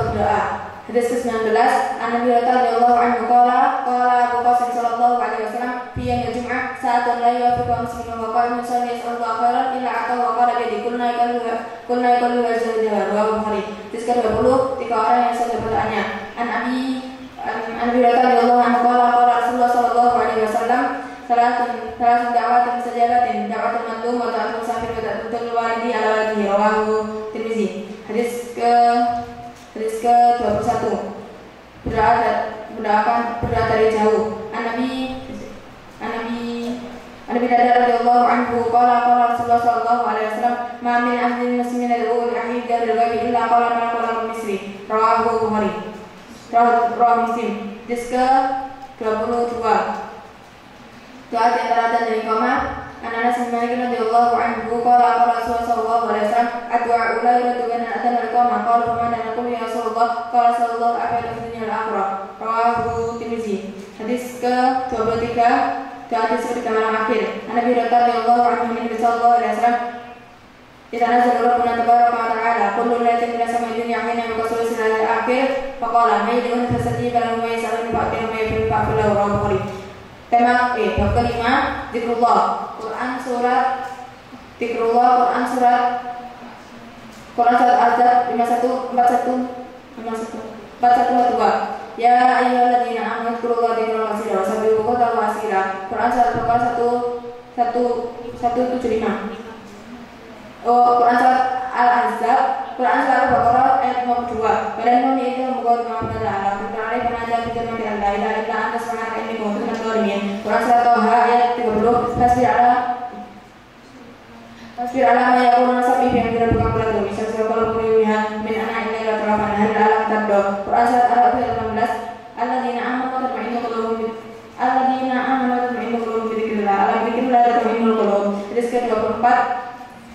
A: Hadis ke-19, An Nabi radhiyallahu anhu qala Abu Qasim sallallahu alaihi wasallam fi yaumil jum'ah sa'atun la yuwafiqu muslimun wa qala musalli sallallahu khairan illa ata wa qala bi kulna yaqulu wa zalika rawahu Bukhari. Hadis ke-20, 3 orang yang saja bertanya. An Nabi radhiyallahu anhu qala Rasulullah sallallahu alaihi wasallam salatun da'watun mustajabatin da'watun madlum wa da'watun musafir wa da'watun walidi ala walidi rawahu Tirmizi. Hadis ke-21, berdoa dari jauh. An Nabi radhiyallahu anhu qala Rasulullah sallallahu alaihi wasallam ma min ahadin muslimin yad'u li akhihi bil ghaibi illa qala malakul misri rawahu Bukhari. Rawahu Muslim. Hadis ke-22, doa di antara adzan dan iqamah. An Anas bin Malik radhiyallahu anhu qala Rasulullah sallallahu alaihi wasallam addu'a la yuradu baina adzan wal iqamah qala fa man naqulu ya Rasulullah qala sallallahu alaihi wa sallam al-akhirah rawahu Tirmizi. Hadis ke-23, doa di seketika malam akhir. An Nabi radhiyallahu anhu Nabi sallallahu alaihi wasallam Itanazzalu rabbuna tabaraka wa ta'ala kullu lailatin min as-sama'i dunya hina yuqassiru silal akhir faqala mayyidun fastajiba lahu wa yas'aluni fa'tina ma yafil fa'filahu rawahu Bukhari. Tema bab kelima, zikrullah. Quran surat Al-Ahzab 41 Ya ayyuhalladzina amanu dzkurullaha dzikran katsiran wasabbihu bukratan wa asila. Quran surat Al-Baqarah 175. Quran surat Al-Ahzab, Quran surat Al-Baqarah ayat 52. Badan itu membuat Muhammad Allah berkali penajam di firman Allah ila illa anta subhanaka inni kuntu minadz zalimin. Quran surat Taha ayat 30. Fasbir ala ma yaquluna sabi fi amri bukan peladu misal sebab kuliah min anak ila ila terapan hari alam tabdo. Quran surat Al-Araf ayat 18. Alladzina amanu wa tatma'innu qulubuhum bi dzikrillah. Ala dzikrillah tatma'innul qulub. Hadis ke-24,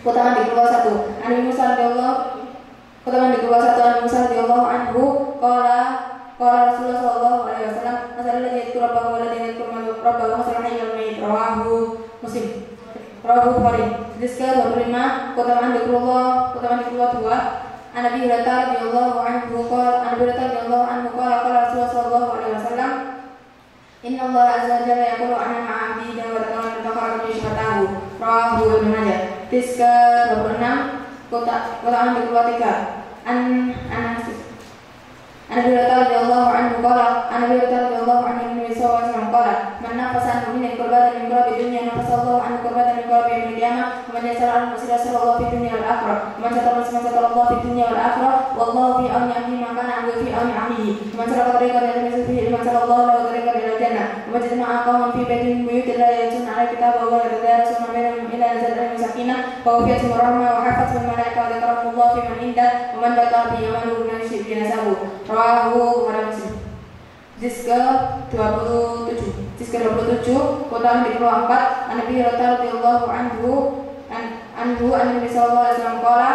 A: Kutaman di keluar 1 An Musa radhiyallahu anhu qala Rasulullah sallallahu alaihi wasallam masalan ladzi yadhkuru rabbahu wa ladzi yadhkuru rabbahu masalan hayyul mayyit rawahu Muslim. Rawahu Bukhari. Hadis ke-25, Kutaman di keluar 2 An Nabi radhiyallahu anhu qala Rasulullah sallallahu alaihi wasallam Inna Allah azza wa jalla yaqulu ana ma'a 'abdi wa ta'ala yashfa'u rawahu Ibnu Majah. Hadis ke-26, Quran di keluar 3 An Nabi radhiyallahu anhu qala Nabi sallallahu alaihi wasallam qala man nafasa min qurbatan min qurbi dunya nafasallahu an qurbatan min qurbi yaumil qiyamah wa man yasara an masira sallallahu fi dunya wal akhirah wa man sallallahu fi dunya wal akhirah wallahu fi auni abdi ma kana abdu fi auni abdihi wa man sallallahu tariqatan fi man sallallahu lahu tariqatan ila jannah wa man jama'a qawman fi baitin buyutillah yatuna ala kitabihi wa yatadarsuna bainahum ila nazalati sakinah wa wafiyatuhum rahmah wa hafathum malaika wa dhakarahumullahu fi man indah wa man dakhala bi amalu min syirki nasabu rawahu Muslim. Hadis ke-27, Quran di keluar 4 An Nabi radhiyallahu anhu An Nabi sallallahu alaihi wasallam qala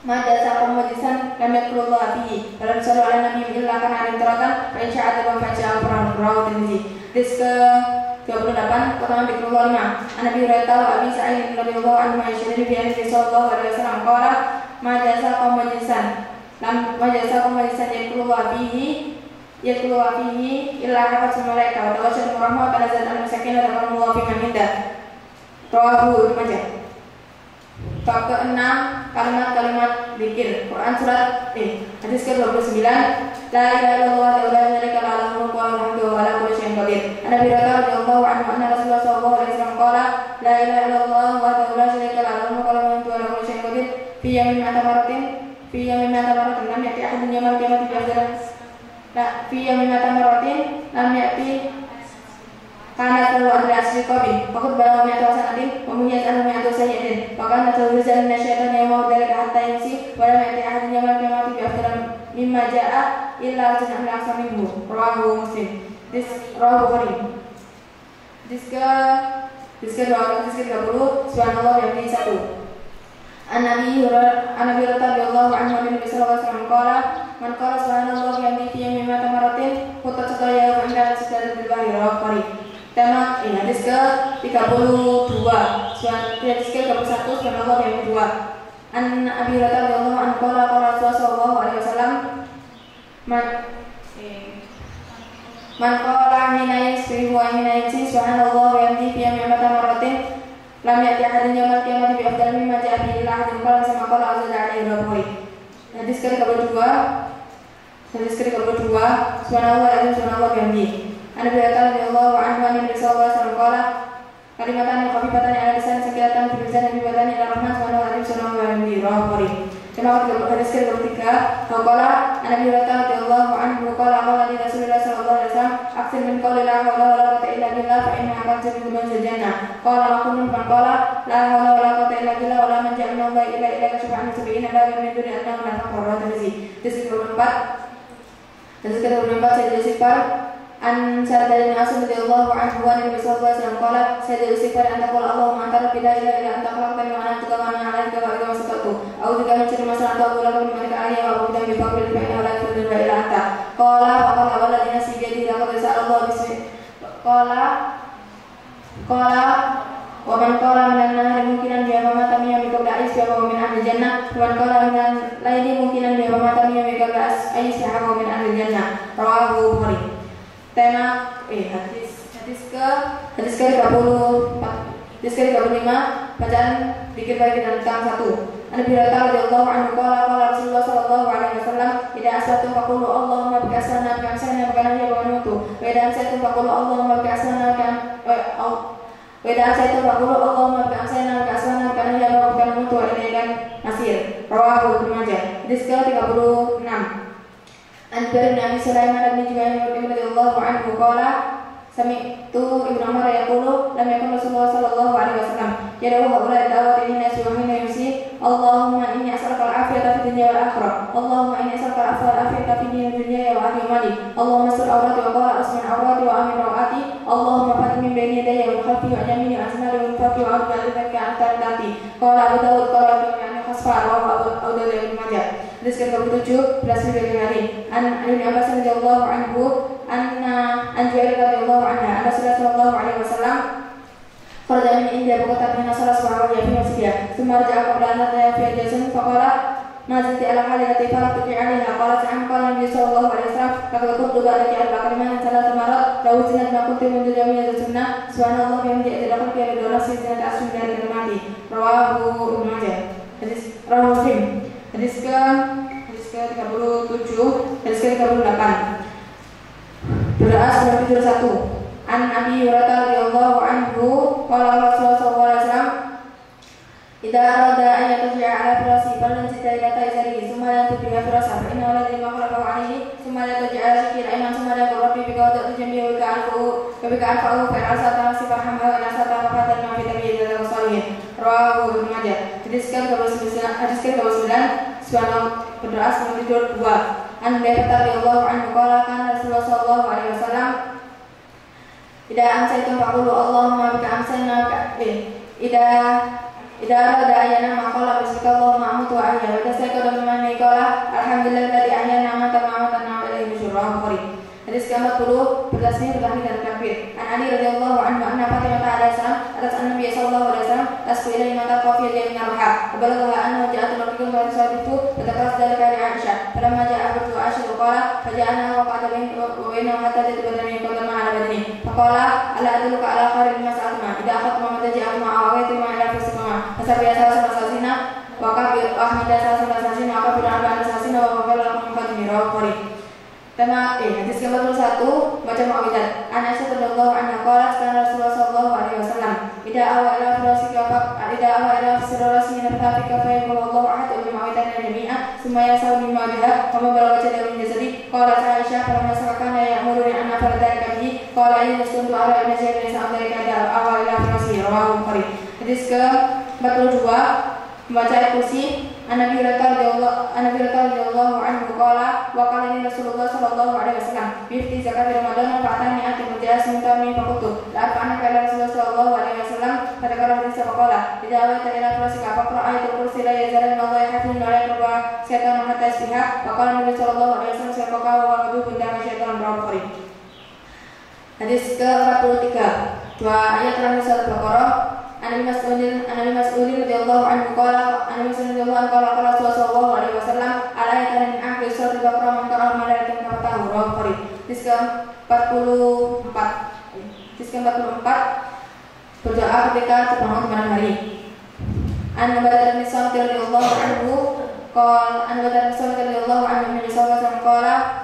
A: ma jasa majlisan lam yakrullah fihi dalam sallallahu alaihi nabi illa kana alimtaratan fa insya'at wa faja'a rawahu Tirmizi. Hadis ke-28, Quran di keluar 5 An Nabi radhiyallahu Abi Sa'id radhiyallahu anhu asyhadu bi anna sallallahu alaihi wasallam qala ma jasa majlisan yakrullah fihi illa hafatul malaika wa tawassal rahmah wa tanazzalat al-sakinah wa rahmah fi man indah rawahu Ibnu Majah. Bab ke-6, kalimat-kalimat zikir. Quran surat hadis ke-29 la ilaha illallah wa la syarika lahu wa lahu wa ala kulli syai'in qadir. An Nabi radhiyallahu anhu anna Rasulullah sallallahu alaihi wasallam qala la ilaha illallah wa la syarika lahu wa lahu wa ala kulli syai'in qadir fi yawmin lam ya'ti ahadun yawmal qiyamati bi afdal fi yawmin lam ya'ti kana tahu adra asri qabi faqad balagha mi'ata sanatin wa min yas'alu mi'ata sayyi'atin wa kana tahu rizqan min asyaitan yawma dhalika hatta yamsi wa lam ya'ti ahadun yawmal qiyamati bi afdal mimma ja'a illa jannah al-aqsa minhu rawahu Muslim. Rawahu Bukhari. Hadis ke-20 subhanallah yang ini 1 An Nabi radhiyallahu anhu Nabi sallallahu alaihi wasallam qala man qala subhanallah yang fi yawmin tamaratin hutat saya wa inda sadar bil bahri rawahu. Tema hadis ke-32 hadis ke-31 subhanallah yang kedua An Abi radhiyallahu anhu qala Rasulullah sallallahu alaihi wasallam Man Man qala hina yasfi wa hina yasi subhanallah wa yamdi fi mi'ata maratin lam ya'ti ahadun yawmal qiyamati bi afdal mimma ja'a bihi illa ahadun qala sama qala azza alaihi wa sallam. Hadis ke-22 subhanallah wa subhanallah wa yamdi. An Abi Hurairah radhiyallahu anhu an Nabi sallallahu alaihi wasallam qala kalimatan khafifatan ala lisan sakilatan fi lisan bi badani ila rahman subhanahu wa ta'ala wa yamdi rawahu. Kenapa hadis ke-23 qala an Abi Hurairah radhiyallahu anhu qala qala li Rasulillah sallallahu alaihi wasallam aktsir min qawli la haula wa la quwwata illa billah fa inna akan min jannah qala maqulun man qala la haula wa la quwwata illa billah wa la manja min Allah illa ilaika subhanahu sab'ina la min duni annahu la taqwa hadis ke-24 saya istighfar an Sa'id bin Asim radhiyallahu anhu wa Nabi sallallahu alaihi wasallam qala saya istighfar an taqul Allahumma anta rabbi la ilaha illa anta khalaqtani wa ana abduka wa ana 'alaika wa ila wasattu a'udzu bika min syarri ma sana'tu wa la min malika alayya wa a'udzu bika min faqri fa inna la yaqdiru illa anta qala wa qala walladhi nafsi bi yadihi laqad sa'ala Allah bismi qala wa man qala minan nahari mungkinan biha ma matamiya min qabla aisya wa min ahli jannah wa man qala minan laili mungkinan biha ma matamiya min qabla aisya wa min ahli jannah rawahu Bukhari. Tema hadis ke-35 bacaan dikir bagi dan tentang 1. Nabi radhiyallahu anhu qala Rasulullah sallallahu alaihi wasallam idza asatu faqulu Allahumma bika asana bika amsana bika nahya wa nutu wa idza asatu faqulu Allahumma bika asana bika wa idza asatu faqulu Allahumma bika amsana bika asana bika nahya wa bika nutu wa ilaika masir rawahu Ibnu Majah. Hadis ke-36 An Jarir bin Abi Sulaiman bin Jubair radhiyallahu anhu qala sami'tu Ibnu Umar yaqulu lam yakun Rasulullah sallallahu alaihi wasallam yad'u haula da'wati hina yu'minu yusi Allahumma inni as'aluka al-'afiyata fid dunya wal akhirah Allahumma inni as'aluka al-'afiyata fid dunya wa akhirati Allahumma sur awrati wa qala asmin awrati wa amin rawati Allahumma fatim min bayni yadayya wa khalfi wa yamini wa asmari wa fawqi wa a'udzu anta dati qala Abu Dawud qala Ibnu Khasfar wa Abu Dawud Ibnu Majah. Hadis ke-27 berasal dari hari an Ibnu Abbas radhiyallahu anhu anna Jarir radhiyallahu anha Rasulullah sallallahu alaihi wasallam kharaja min India berkata min asal suara ya fi masjid thumma raja'a qabla an yataya jasun faqala ma zati ala halati faratuki alaiha qalat an qala Nabi sallallahu alaihi wasallam laqad kuntu ba'daki arba'a kalimat salat marat law zinat ma kuntu min jami'i sunnah subhanallah wa bihamdihi adalah kaya doa sinat asmi dari kalimati rawahu Ibnu Majah. Hadis rawahu Muslim. Hadis ke-37 hadis ke-38 Doa surat 1 An Abi Hurairah radhiyallahu anhu qala Rasulullah sallallahu alaihi wasallam idza arada an yatafi'a ala firasi falyajid ila ta'izari thumma yatafi'a firasa fa inna alladhi ma khalaqa alayhi thumma yataji'a shakira iman thumma yaqulu rabbi bika wada'tu jambi wa bika anfa'u fa asata sifahamha wa asata rafatan ma fi tabi'i wa salihin rawahu Ibnu Majah. Hadis ke-29 Subhanallah berdoa sebelum tidur 2. An Hudzaifah radhiyallahu anhu qala kana Rasulullah sallallahu alaihi wasallam idza amsaytum faqulu Allahumma bika amsayna idza arada ayyana ma qala bismika Allahumma amutu wa ahya wa idza sayqada mimman qala alhamdulillahilladzi ahyana ma tamamatan wa ilayhi nusyur Bukhari. Hadis ke-40 bertasmiyah bertahmid dan takbir. An Ali radhiyallahu anhu anna Fatimah alaihi salam atas Nabi sallallahu alaihi wasallam tasqi ilaihi mata qafiyah min arha wa balagha annahu ja'at marqum wa sadifu fataqras dalika li Aisyah falamma ja'a Abu Aisyah qala faja'ana wa qad baina hatta jadbana qadama ala badani faqala ala adulluka ala khairin mas'alma idza akhadtu ma taji'a ma awaitu ma ila fasma fasabiya sasina wa kabir ahmida sasina wa kabir ala sasina wa qabala lakum qadmi rawqari. Tema hadis ke-41 baca muawwidzat. An Aisyah radhiyallahu anha qalat kana Rasulullah sallallahu alaihi wasallam idza awa ila firasika sirrasi nafafika fa yaqulu Allahu ahad wa muawwidzatan jami'a thumma yasaw min wajha wa ma balagha jada min jasadi qalat Aisyah falamma sakana ya'muruni an afala dhalika bihi qala inna kuntu ara anna shay'an sa'alaka awa ila firasi rawahu Bukhari. Hadis ke-42 membaca ayat kursi. Nabi radhiyallahu anhu qala wa qala li Rasulullah sallallahu alaihi wasallam bi zakat Ramadan fa atani ati mujas mutami faqutu la kana kala Rasulullah sallallahu alaihi wasallam pada kala hadis qala idza awata ila fasika faqra ayatul kursi la yazalun Allah yahfun wa la yaqwa syaitan hatta istiha wa qala Nabi sallallahu alaihi wasallam syaqqa wa adu bunda syaitan Bukhari. Hadis ke-43 dua ayat terakhir surat Baqarah. An Mas'udin radhiyallahu anhu qala Rasulullah sallallahu alaihi wasallam ala ayatan min akhir surat Baqarah man qara'a malaikatan rawahu Bukhari. Hadis ke-44. Hadis ke-44 berdoa ketika terbangun di malam hari. An Ubadah bin Samit radhiyallahu anhu qala an Ubadah bin Samit radhiyallahu anhu Nabi sallallahu alaihi wasallam qala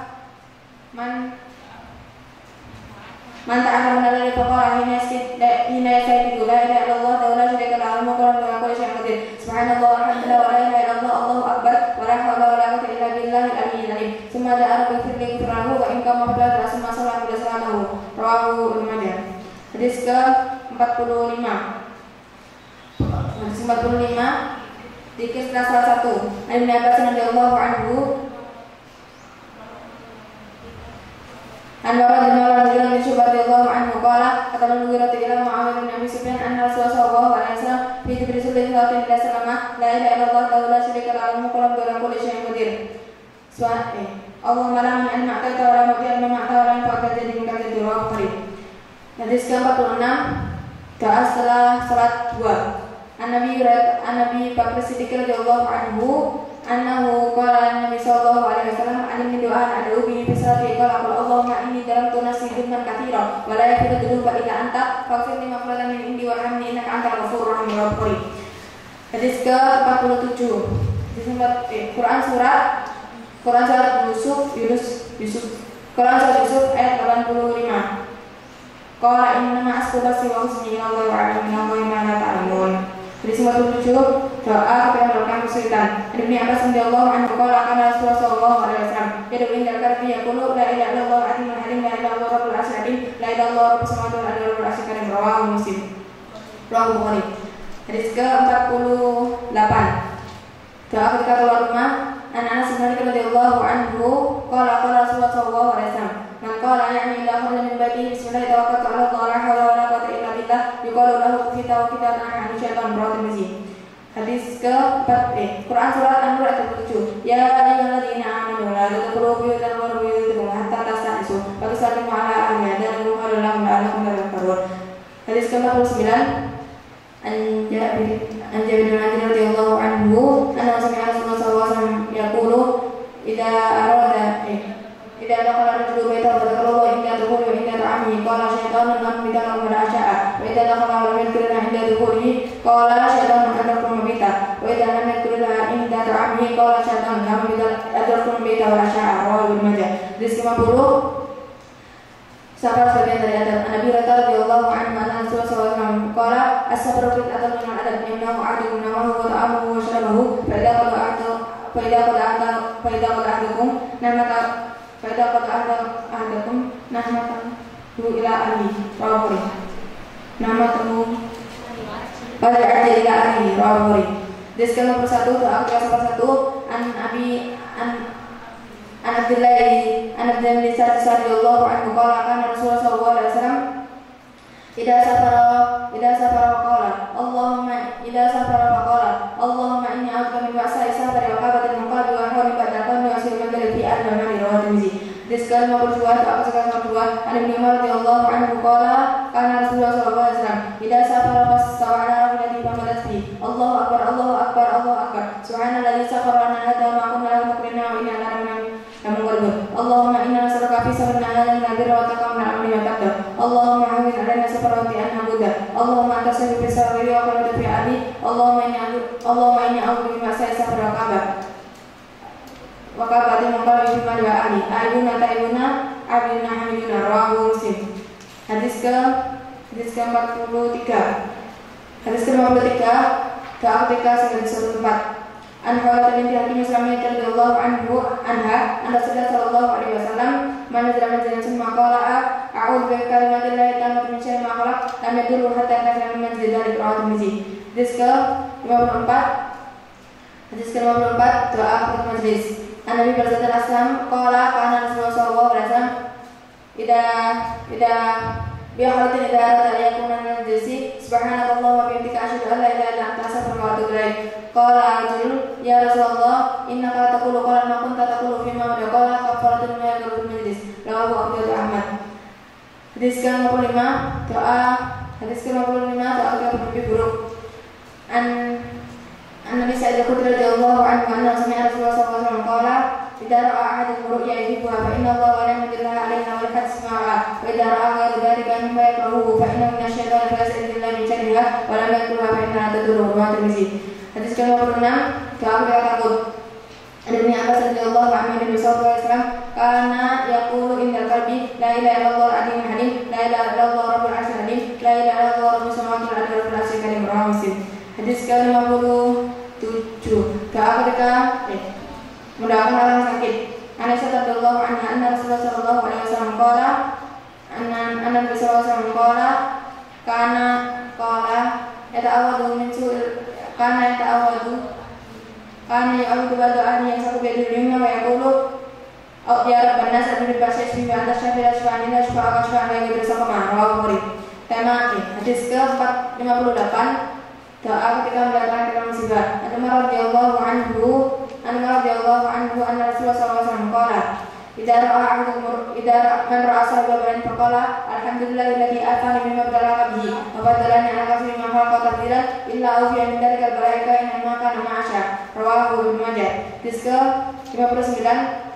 A: man ta'ala min al-faqara hina yasaidu la ilaha illallah wa la syarika lahu muqarrab wa kulli syai'in qadir subhanallah walhamdulillah wa la ilaha illallah allahu akbar wa la hawla wa la quwwata illa billahil aliyyil azim summa da'a rabbi firli firlahu wa in kama fadala summa sallallahu alaihi wasallam rawahu Ibnu Majah. Hadis ke-45. Hadis 45 dikisah salah satu Ibnu Abbas radhiyallahu anhu an Muhammad bin Syu'bah radhiyallahu anhu qala kata Mughirah ila Muawiyah bin Abi Sufyan anna Rasulullah sallallahu alaihi wasallam fi Jibril sallallahu alaihi wasallam la ilaha illallah la syarika lahu muqarrab wa kulli syai'in qadir. Allahumma la ilaha illa anta wa la mu'tiya lima a'ta wa la yanfa'u jadi minka jadi Bukhari. Hadis ke-46 doa setelah salat 2. An-Nabi Bakr Siddiq radhiyallahu anhu annahu qala Nabi sallallahu alaihi wasallam alim doa adu bi salati qala Allahumma inni dalamtu nafsi dzulman katsira wa la yaghfiru dzunuba illa anta faghfir li maghfiratan min indi warhamni innaka antal ghafurur rahim. Hadis ke-47. Quran surat Yusuf ayat 85. Qala inna asbabasi wa husni ila Allah wa a'lamu ma la ta'lamun. Hadis 57 doa ketika melakukan kesulitan. Ibnu Abbas radhiyallahu anhu qala kana Rasulullah sallallahu alaihi wasallam yad'u indal karbi yaqulu la ilaha illallah alimul halim la ilaha illallah rabbul arsyil azim la ilaha illallah rabbus samawati wal ardi rabbul arsyil karim rawahu Muslim. Rawahu Bukhari. Hadis ke-48 doa ketika keluar rumah. An Anas bin Malik radhiyallahu anhu qala Rasulullah sallallahu alaihi wasallam man qala ya'ni la kharaja min baitihi bismillah tawakkaltu 'ala Allah la hawla wa la quwwata illa billah yuqalu lahu kufita wa kita an syaitan rawahu Tirmidzi. Hadis ke-4 Quran surat An-Nur ayat 27. Ya ayyuhalladzina amanu la tadkhulu buyutan ghayra buyutikum hatta tasta'nisu wa tusallimu 'ala ahliha dzalikum khairun lakum la'allakum tadhakkarun. Hadis ke-49 An Jabir bin Abdullah radhiyallahu anhu anna sami'a Rasulullah sallallahu alaihi wasallam yaqulu idza dakhala rajulun baitahu fa dhakara inda dukhuli wa inda ta'amihi qala syaitanun lam yadkhul ma asha'a wa idza dakhala lam yadkhul inda dukhuli qala syaitanun adkhul mabita wa idza lam yadkhul inda ta'amihi qala syaitanun lam yadkhul mabita wa asha'a rawahu Ibnu Majah. Hadis 50 Sabar sebagian dari adab. Nabi radhiyallahu anhu anna Rasulullah sallallahu alaihi wasallam qala as-sabru fil adab min al-adab innahu ahadun nawahu wa ta'amuhu wa sharabahu fa idza qad ahadakum nahmatan ila ahli rawahu namatahu pada ajal ila ahli rawahu. Hadis ke-51 doa ke-1 an Abdullah bin Sa'd radhiyallahu anhu qala kana Rasulullah sallallahu alaihi wasallam idza safara qala Allahumma inni a'udzu min ba'sa'i safari wa qabati min qalbi wa hawli ba'da qalbi wa sirri min fi ardi wa nari rawahu Tirmidzi. Hadis ke-52 doa ke-1 an Ibnu Umar radhiyallahu anhu qala kana Rasulullah sallallahu alaihi wasallam idza safara fasawa'ana rabbil famadati Allahu akbar Allahu akbar Allahu akbar subhanalladzi sakhkhara lana hadha ma kunna lahu muqrinin wa inna ila Allahumma inna nas'aluka fi sabrina hadha al-birra wa taqwa min al-amri wa taqwa Allahumma hawwin 'alaina sabrati an na'budu Allahumma anta sayyidul fi sabri wa qul fi ali Allahumma inni a'udzu bika min sabri wa qabati maqali fi mali wa ali ayyuna ta'ibuna abina hamiduna rawahu Muslim. Hadis ke-43 Hadis ke-53 doa ketika sampai di suatu tempat. An Hawlah binti Hakim Islamiyah radhiyallahu anha Rasulullah sallallahu alaihi wasallam manazala manzilan maqala a'udzu bi kalimatillahi tammati min syarri ma khalaq lam yadurru hatta kana min manzil dari rawahu Tirmidzi. Hadis ke-54 doa untuk majlis. An-Nabi Barzatan Aslam qala kana Rasulullah sallallahu alaihi wasallam ida bi'ahratin ida arada yakuna min majlisi subhanallahi wa bihamdika asyhadu an la ilaha illa anta astaghfiruka wa atubu ilaik. Qala rajul ya Rasulullah innaka taqulu qala ma kunta taqulu fi ma qala kafaratun ma yaqulu fil majlis rawahu Abu Ahmad. Hadis ke-55 doa ketika bermimpi buruk. An-Nabi Sa'id al-Khudri radhiyallahu anhu anna sami'a Rasulullah sallallahu alaihi wasallam qala idza ra'a ahadun ru'ya yuhibbuha fa inna Allah wa la la fasa illa min syarriha wa lam yakruha fa inna tadurru wa Tirmizi. Hadis ke-56, doa ketika takut. Ada Ibnu Abbas radhiyallahu anhu Nabi sallallahu alaihi wasallam kana yaqulu innal qalbi la ilaha illallah al-azim halim la ilaha illallah rabbul arsyil azim la ilaha illallah rabbus samawati wal ardi rabbul arsyil karim rawahu Muslim. Hadis ke-57, doa ketika mendoakan orang sakit. Aisyah radhiyallahu anha anna Rasulullah sallallahu alaihi wasallam qala anna Nabi sallallahu alaihi wasallam qala yata'awwadu min su'il kana ya'awudu ba'da an yasabu bi yadihim wa yaqulu ya rabban nas adri basyasmi wa anta syafi'a syafa'ina syafa'aka syafa'ina wa bersama rawahu Bukhari. Tema hadis ke-58, doa ketika mendapatkan musibah. Umar radhiyallahu anhu anna Rasulullah sallallahu alaihi wasallam qala idza man ra'a sababan faqala alhamdulillahilladzi afani mimma btalaka bihi wa badalani ala kasri ma khalaqa taqdiran illa ufiya min dalika al-balaika inna kana ma'asya rawahu Ibnu Majah. Hadis ke-59,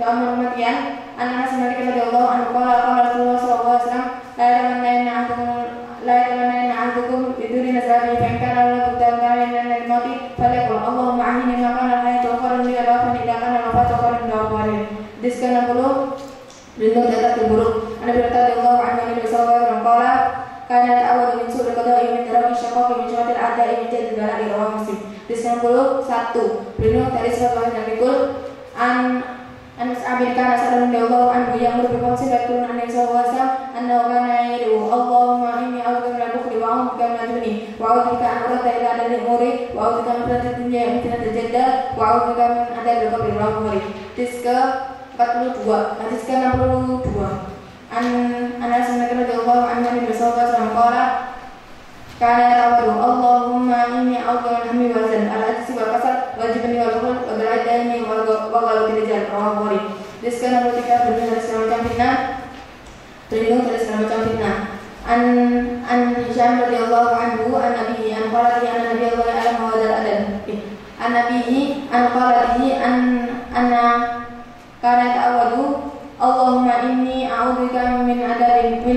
A: doa kematian. Anas bin Malik radhiyallahu anhu qala Rasulullah sallallahu alaihi wasallam la yatamanna ahdukum biduri nazari fa in kana lahu buddan min al-mauti falyaqul Allahumma ahini ma kana hayatu khairun li wa idza kana wafatu khairun li wa Hadis ke-60, berlindung dari takdir buruk. Nabi radhiyallahu anhu Nabi sallallahu alaihi wasallam qala kana ta'awwadu min su'il qada'i min daraki syaqaqi min syarril a'da'i min jadil bala'i rawahu Muslim. Hadis ke-61, berlindung dari sifat wahid dan fikul. Anas bin kana sallallahu anhu yang merupakan sifat turun Nabi sallallahu alaihi wasallam annahu kana yad'u Allahumma inni a'udzu min al-bukhli wa a'udzu bika min al-jubni wa a'udzu bika an urda ila adil umuri wa a'udzu bika min fitnatil dunya wa fitnatil jaddal wa a'udzu bika min adzabil qabri rawahu Bukhari. Hadis ke-42, hadis ke-62. Anas bin Malik radhiyallahu anhu Nabi sallallahu alaihi wasallam qala kana yaqulu Allahumma inni a'udzu min hammi wal hazan al-ajzi wal kasal wal jibni wal bukhul wa al-'adami wal ghalati rijal rawahu Bukhari. Hadis ke-63, berlindung dari segala macam fitnah. Berlindung dari segala macam fitnah. An Hisham radhiyallahu anhu an nabihi an qala an nabiyallahu alaihi wa sallam an nabihi an qala anna kana ta'awadu Allahumma inni a'udzubika min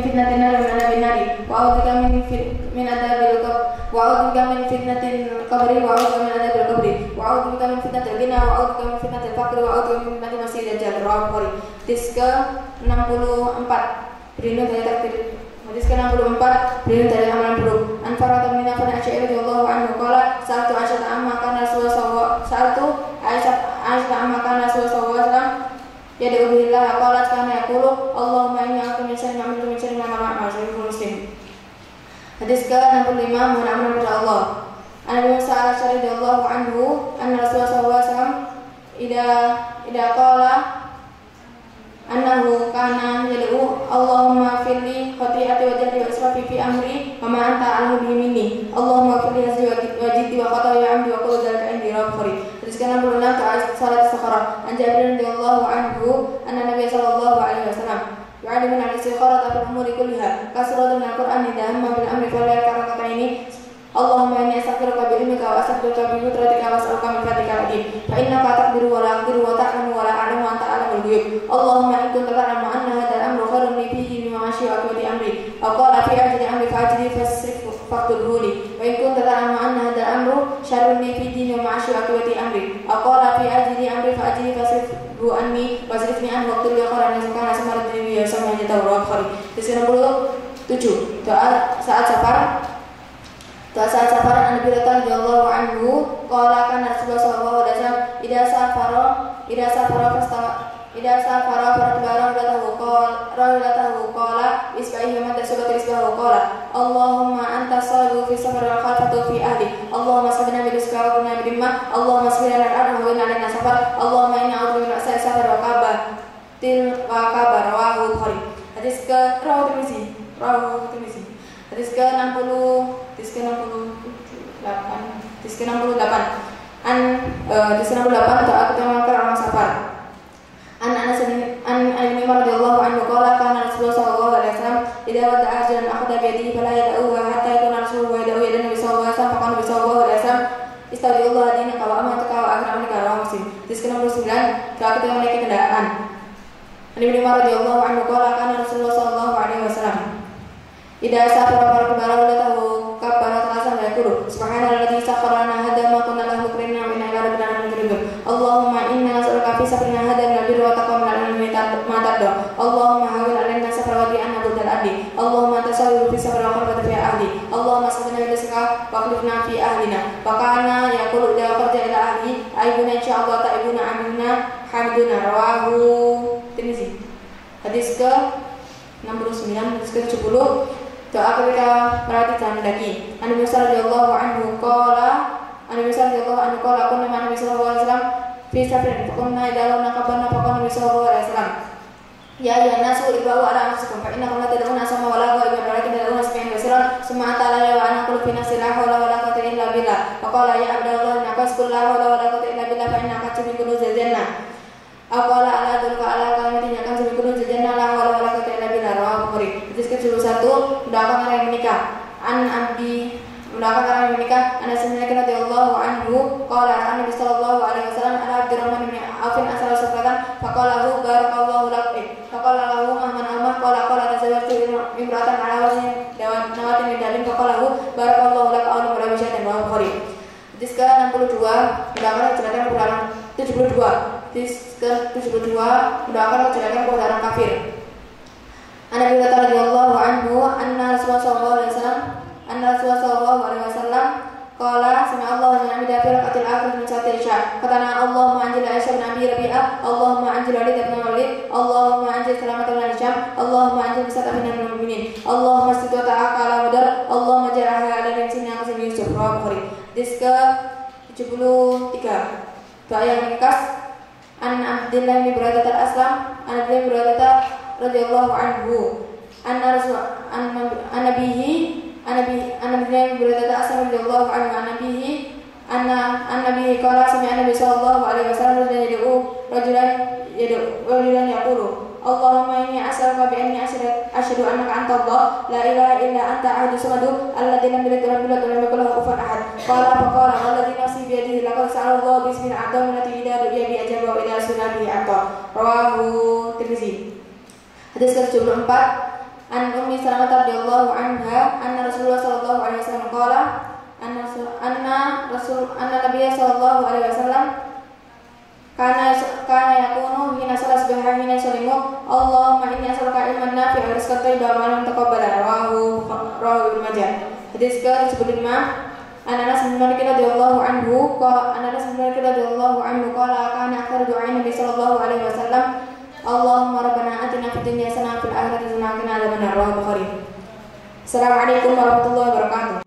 A: fitnatin nar wa min adzabil nar wa a'udzubika min adzabil qabr wa a'udzubika min fitnatil qabri wa a'udzubika min adzabil qabri wa a'udzubika min fitnatil ghina wa a'udzubika min fitnatil faqri wa a'udzubika min fitnatil masiihid dajjal rawahu Bukhari. Hadis ke-64, berlindung dari takdir. Hadis ke-64, berlindung dari amalan buruk. An Farah bin Affan Asy'ari radhiyallahu anhu qala sa'altu Aisyah amma kana Rasulullah sallallahu alaihi wasallam yad'u billah qalat kana yaqulu Allahumma inni a'udzu min syarri ma amliku min syarri ma ma'azu Muslim. Hadis ke-65, mohon ampun kepada Allah. Nabi Musa al-Asy'ari radhiyallahu anhu anna Rasulullah sallallahu alaihi wasallam idza qala annahu kana yad'u Allahumma firli khati'ati wa jahdi wa israfi fi amri wa ma anta a'lamu bihi minni Allahumma firli hazri wa jiddi wa khata'i wa amdi wa qul dzalika indi Bukhari. Hadis ke-66, salat istikhara. An Jabir radhiyallahu anhu anna Nabiy sallallahu alaihi wasallam yu'allimuna al-istikharata fil umuri kulliha kasratan min al-Qur'ani dhamma bil amri fal yakata'ini Allahumma inni astaghfiruka bi ilmika wa astaghfiruka bi qudratika wa as'aluka min fadlika al-'azim fa innaka taqdiru wa la aqdiru wa ta'lamu wa la a'lamu wa anta a'lamul ghuyub Allahumma in kunta ta'lamu anna hadha al-amru khairun li fihi mimma mashi'ati amri aw qala fi ajli amri fa ajli fasrif faqdurhu li wa in kunta ta'lamu anna hadha al-amru syarrun li fi dini wa mashi'ati amri aw qala fi ajli amri fa ajli fasrifhu anni wasrifni an waqtul yaqran kana samar dunya wa sama jatahu Bukhari. Hadis 67, doa saat safar. Doa saat safar. An Nabi radhiyallahu anhu qala kana Rasulullah sallallahu alaihi wasallam idza safara faradbara radatahu qala isbahi man tasabata isbahu qala Allahumma anta salu fi safar wa khalfatu fi ahli Allahumma sabina bil isqa wa nabi dimma Allahumma sabina al arha wa inna lana safar Allahumma inni a'udzu min ra'sai safar wa kabar rawahu Bukhari. Hadis ke rawahu Tirmizi. Hadis ke-68. Doa ketika orang safar. An Anas bin Umar radhiyallahu anhu qala kana Rasulullah sallallahu alaihi wasallam idza wada'a ajalan akhadha bi yadihi fala yad'uha hatta yakuna Rasulullah yad'u ila Nabi sallallahu alaihi wasallam faqala Nabi sallallahu alaihi wasallam istaudiullah dinaka wa amanaka wa akramaka rawahu Muslim. Hadis ke-69, doa ketika menaiki kendaraan. An Ibnu Umar radhiyallahu anhu qala kana Rasulullah sallallahu alaihi wasallam idza safara faradbara radatahu matado. Allahumma hawil alaina safra wa bi'anna budal adi. Allahumma tasawwir fi sabra wa qarbata fi ahli. Allahumma sabina rizqa wa qlifna fi ahlina. Wa kana yaqulu idza qarja ila ahli aibuna insyaallah ta'ibuna amilna hamduna rawahu Tirmizi. Hadis ke 69, hadis ke 70. Doa ketika melewati jalan mendaki. An Musa radhiyallahu anhu qala kunna ma'a Nabi sallallahu alaihi wasallam fi safarin fakunna idza naqabna faqala Nabi sallallahu alaihi wasallam ya nasu ibawu ala anfusikum fa innakum la tad'una sama wala ghaiban walakin tad'una sami'an basiran summa ta'ala wa ana qul fi nafsi la hawla wala quwwata illa billah faqala ya abdallah naqas qul la hawla wala quwwata illa billah fa innaka tubiqulu jannah aqala ala dzalika ala kalimatin yakan tubiqulu jannah la hawla wala quwwata illa billah rawahu Bukhari. Hadis ke-71 mendoakan orang yang menikah. Mendoakan orang yang menikah. Anas bin Malik radhiyallahu anhu qala Nabi sallallahu alaihi wasallam ala Abdurrahman bin Aufin asal safatan faqala lahu barakallahu lak faqala lahu man amah qala tazawwajtu imra'atan ala wajhi nawatin min faqala lahu barakallahu lak aw wala bisyai'in wa Bukhari. Hadis ke-62 mendoakan kecelakaan orang 72. Hadis ke-72 mendoakan kecelakaan orang kafir. Nabi radhiyallahu anhu anna Rasulullah sallallahu alaihi wasallam qala sami Allahu liman hamidah fi rakatil akhir min salati isya fatana Allahumma anjil Aisyah bin Abi Rabi'ah Allahumma anjil Walid bin Walid Allahumma anjil Salamat bin Hisham Allahumma anjil Mus'ab bin al-Mu'minin Allahumma situ ta'ala ala mudar Allahumma ja'alha ala rizqin yang kasih Yusuf rawahu Bukhari. Hadis ke 73 doa yang ringkas. An Abdillah bin Buraidah al-Aslam an Abdillah bin Buraidah radhiyallahu anhu anna rasul an-nabiyyi berkata asal radhiyallahu anhu an-nabiyyi qala sami'a Nabi sallallahu alaihi wasallam rajulan yaqulu Allahumma inni as'aluka bi anni asyhadu annaka anta Allah la ilaha illa anta ahadu samadu alladzi lam yalid wa lam yulad wa lam yakul lahu kufuwan ahad qala faqala alladzi nafsi bi yadihi laqad sa'ala Allah bismil a'zam allati idza du'iya bi ajaba wa ila sunabihi anta rawahu Tirmizi. Hadis ke-74 An Ummi Salamah radhiyallahu anha anna Rasulullah sallallahu alaihi wasallam qala anna Nabiy sallallahu alaihi wasallam kana yakunu hina salat subha hina salimu Allahumma inni as'aluka ilman nafi'an wa rizqan thayyiban wa amalan taqabbalan rawahu Ibnu Majah. Hadis ke-75 Anas bin Malik radhiyallahu anhu qala kana akhir doa Nabi sallallahu alaihi wasallam Allahumma rabbana atina fid dunya hasanah wa fil akhirati hasanah wa qina adzabannar rawahu Bukhari. Assalamualaikum warahmatullahi wabarakatuh.